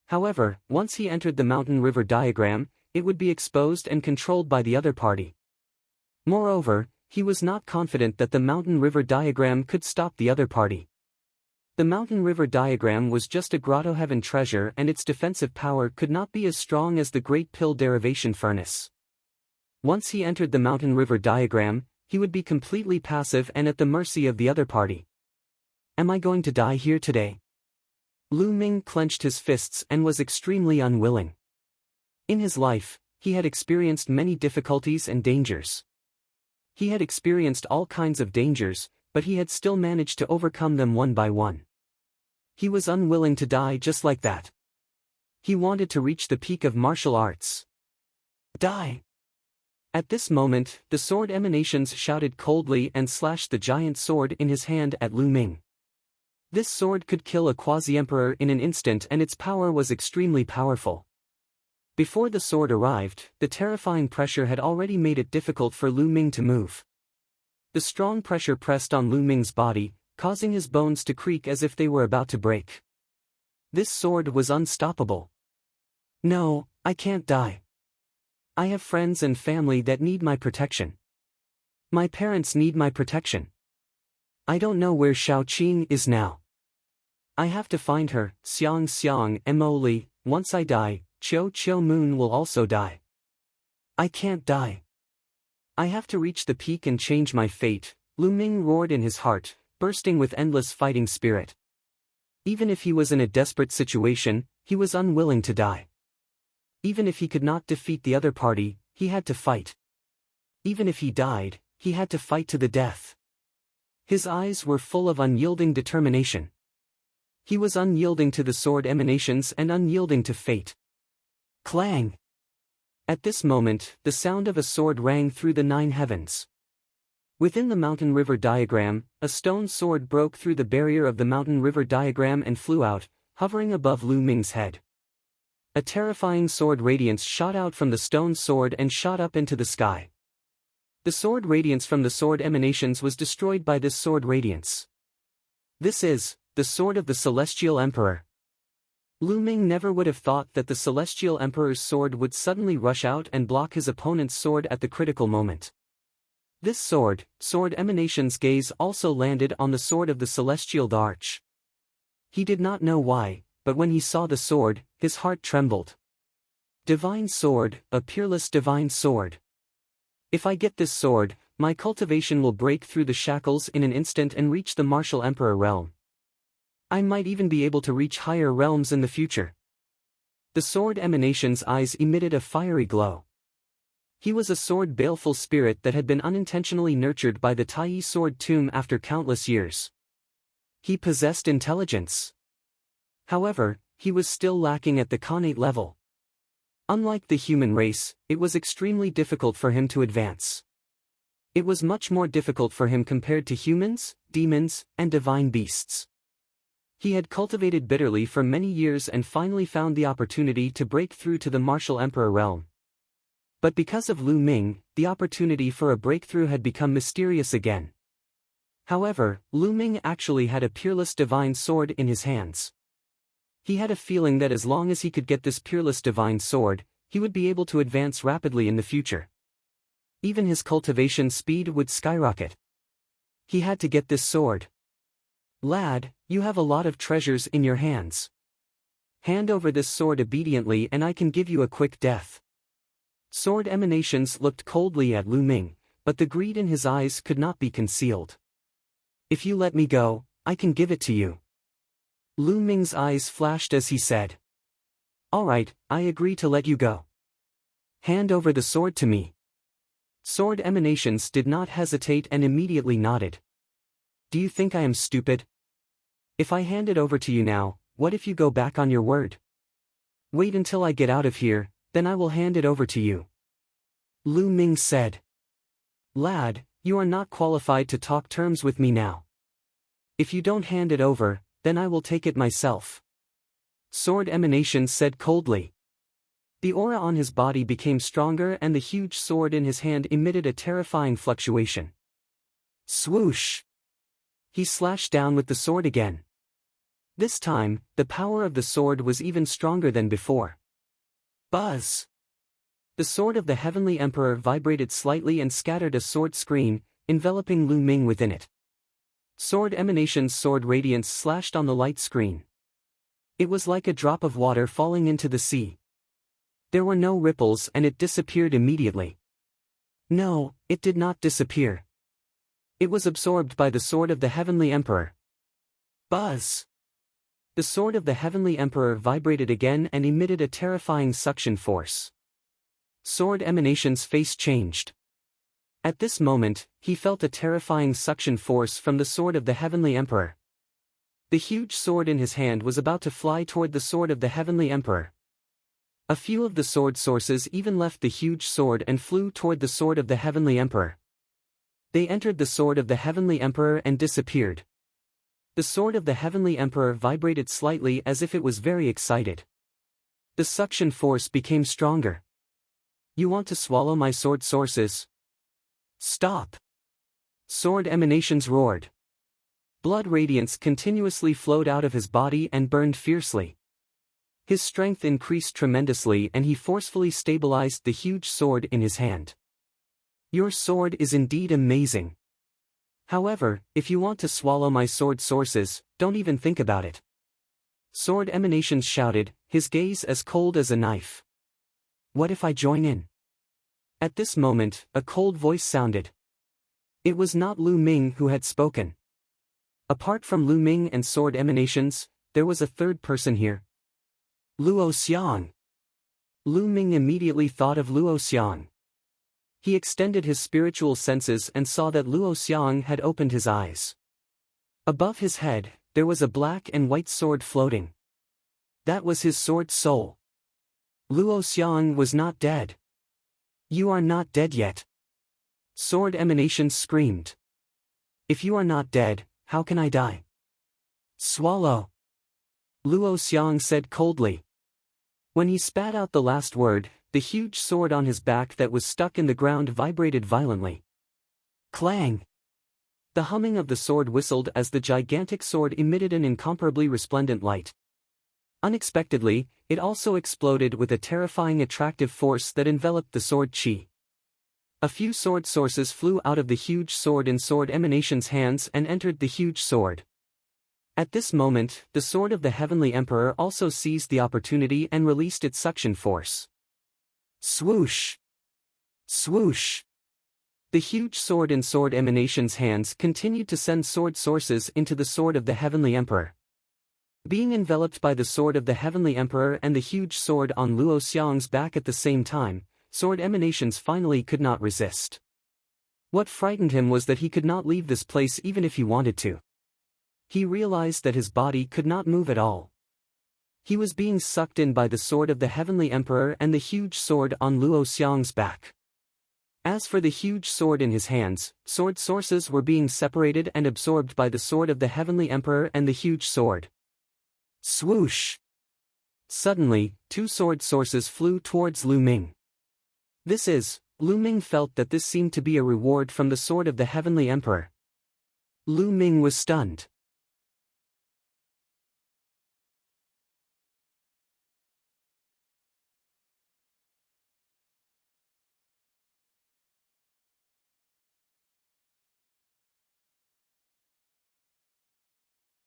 However, once he entered the mountain-river diagram, it would be exposed and controlled by the other party. Moreover, he was not confident that the mountain-river diagram could stop the other party. The mountain-river diagram was just a grotto heaven treasure, and its defensive power could not be as strong as the Great Pill derivation furnace. Once he entered the mountain-river diagram, he would be completely passive and at the mercy of the other party. Am I going to die here today? Lu Ming clenched his fists and was extremely unwilling. In his life, he had experienced many difficulties and dangers. He had experienced all kinds of dangers, but he had still managed to overcome them one by one. He was unwilling to die just like that. He wanted to reach the peak of martial arts. Die! At this moment, the sword emanations shouted coldly and slashed the giant sword in his hand at Lu Ming. This sword could kill a quasi-emperor in an instant, and its power was extremely powerful. Before the sword arrived, the terrifying pressure had already made it difficult for Lu Ming to move. The strong pressure pressed on Lu Ming's body, causing his bones to creak as if they were about to break. This sword was unstoppable. No, I can't die. I have friends and family that need my protection. My parents need my protection. I don't know where Xiaoqing is now. I have to find her. Xiang Xiang Mo Li, once I die, Qiu Moon will also die. I can't die. I have to reach the peak and change my fate, Lu Ming roared in his heart, bursting with endless fighting spirit. Even if he was in a desperate situation, he was unwilling to die. Even if he could not defeat the other party, he had to fight. Even if he died, he had to fight to the death. His eyes were full of unyielding determination. He was unyielding to the sword emanations and unyielding to fate. Clang! At this moment, the sound of a sword rang through the 9 heavens. Within the mountain-river diagram, a stone sword broke through the barrier of the mountain-river diagram and flew out, hovering above Lu Ming's head. A terrifying sword radiance shot out from the stone sword and shot up into the sky. The sword radiance from the sword emanations was destroyed by this sword radiance. This is the sword of the Celestial Emperor. Lu Ming never would have thought that the Celestial Emperor's sword would suddenly rush out and block his opponent's sword at the critical moment. This sword emanation's gaze also landed on the sword of the Celestial Arch. He did not know why, but when he saw the sword, his heart trembled. Divine sword, a peerless divine sword. If I get this sword, my cultivation will break through the shackles in an instant and reach the martial emperor realm. I might even be able to reach higher realms in the future. The sword emanation's eyes emitted a fiery glow. He was a sword baleful spirit that had been unintentionally nurtured by the Tai sword tomb after countless years. He possessed intelligence. However, he was still lacking at the Khanate level. Unlike the human race, it was extremely difficult for him to advance. It was much more difficult for him compared to humans, demons, and divine beasts. He had cultivated bitterly for many years and finally found the opportunity to break through to the martial emperor realm. But because of Lu Ming, the opportunity for a breakthrough had become mysterious again. However, Lu Ming actually had a peerless divine sword in his hands. He had a feeling that as long as he could get this peerless divine sword, he would be able to advance rapidly in the future. Even his cultivation speed would skyrocket. He had to get this sword. Lad, you have a lot of treasures in your hands. Hand over this sword obediently and I can give you a quick death. Sword emanations looked coldly at Lu Ming, but the greed in his eyes could not be concealed. If you let me go, I can give it to you. Lu Ming's eyes flashed as he said. All right, I agree to let you go. Hand over the sword to me. Sword emanations did not hesitate and immediately nodded. Do you think I am stupid? If I hand it over to you now, what if you go back on your word? Wait until I get out of here, then I will hand it over to you. Lu Ming said. Lad, You are not qualified to talk terms with me now. If you don't hand it over, then I will take it myself. Sword Emanation said coldly. The aura on his body became stronger and the huge sword in his hand emitted a terrifying fluctuation. Swoosh! He slashed down with the sword again. This time, the power of the sword was even stronger than before. Buzz! The sword of the Heavenly Emperor vibrated slightly and scattered a sword screen, enveloping Lu Ming within it. Sword Emanation's sword radiance slashed on the light screen. It was like a drop of water falling into the sea. There were no ripples and it disappeared immediately. No, it did not disappear. It was absorbed by the sword of the Heavenly Emperor. Buzz! The sword of the Heavenly Emperor vibrated again and emitted a terrifying suction force. Sword Emanation's face changed. At this moment, he felt a terrifying suction force from the sword of the Heavenly Emperor. The huge sword in his hand was about to fly toward the sword of the Heavenly Emperor. A few of the sword sources even left the huge sword and flew toward the sword of the Heavenly Emperor. They entered the sword of the Heavenly Emperor and disappeared. The sword of the Heavenly Emperor vibrated slightly as if it was very excited. The suction force became stronger. You want to swallow my sword sources? Stop! Sword Emanations roared. Blood radiance continuously flowed out of his body and burned fiercely. His strength increased tremendously and he forcefully stabilized the huge sword in his hand. Your sword is indeed amazing. However, if you want to swallow my sword sources, don't even think about it. Sword Emanations shouted, his gaze as cold as a knife. What if I join in? At this moment, a cold voice sounded. It was not Lu Ming who had spoken. Apart from Lu Ming and Sword Emanations, there was a third person here. Luo Xiang. Lu Ming immediately thought of Luo Xiang. He extended his spiritual senses and saw that Luo Xiang had opened his eyes. Above his head, there was a black and white sword floating. That was his sword soul. Luo Xiang was not dead. You are not dead yet. Sword Emanation screamed. If you are not dead, how can I die? Swallow. Luo Xiang said coldly. When he spat out the last word, the huge sword on his back that was stuck in the ground vibrated violently. Clang! The humming of the sword whistled as the gigantic sword emitted an incomparably resplendent light. Unexpectedly, it also exploded with a terrifying attractive force that enveloped the sword chi. A few sword sources flew out of the huge sword in Sword Emanation's hands and entered the huge sword. At this moment, the sword of the Heavenly Emperor also seized the opportunity and released its suction force. Swoosh! Swoosh! The huge sword in Sword Emanation's hands continued to send sword sources into the sword of the Heavenly Emperor. Being enveloped by the sword of the Heavenly Emperor and the huge sword on Luo Xiang's back at the same time, Sword Emanations finally could not resist. What frightened him was that he could not leave this place even if he wanted to. He realized that his body could not move at all. He was being sucked in by the sword of the Heavenly Emperor and the huge sword on Luo Xiang's back. As for the huge sword in his hands, sword sources were being separated and absorbed by the sword of the Heavenly Emperor and the huge sword. Swoosh! Suddenly, two sword sources flew towards Lu Ming. Lu Ming felt that this seemed to be a reward from the sword of the Heavenly Emperor. Lu Ming was stunned.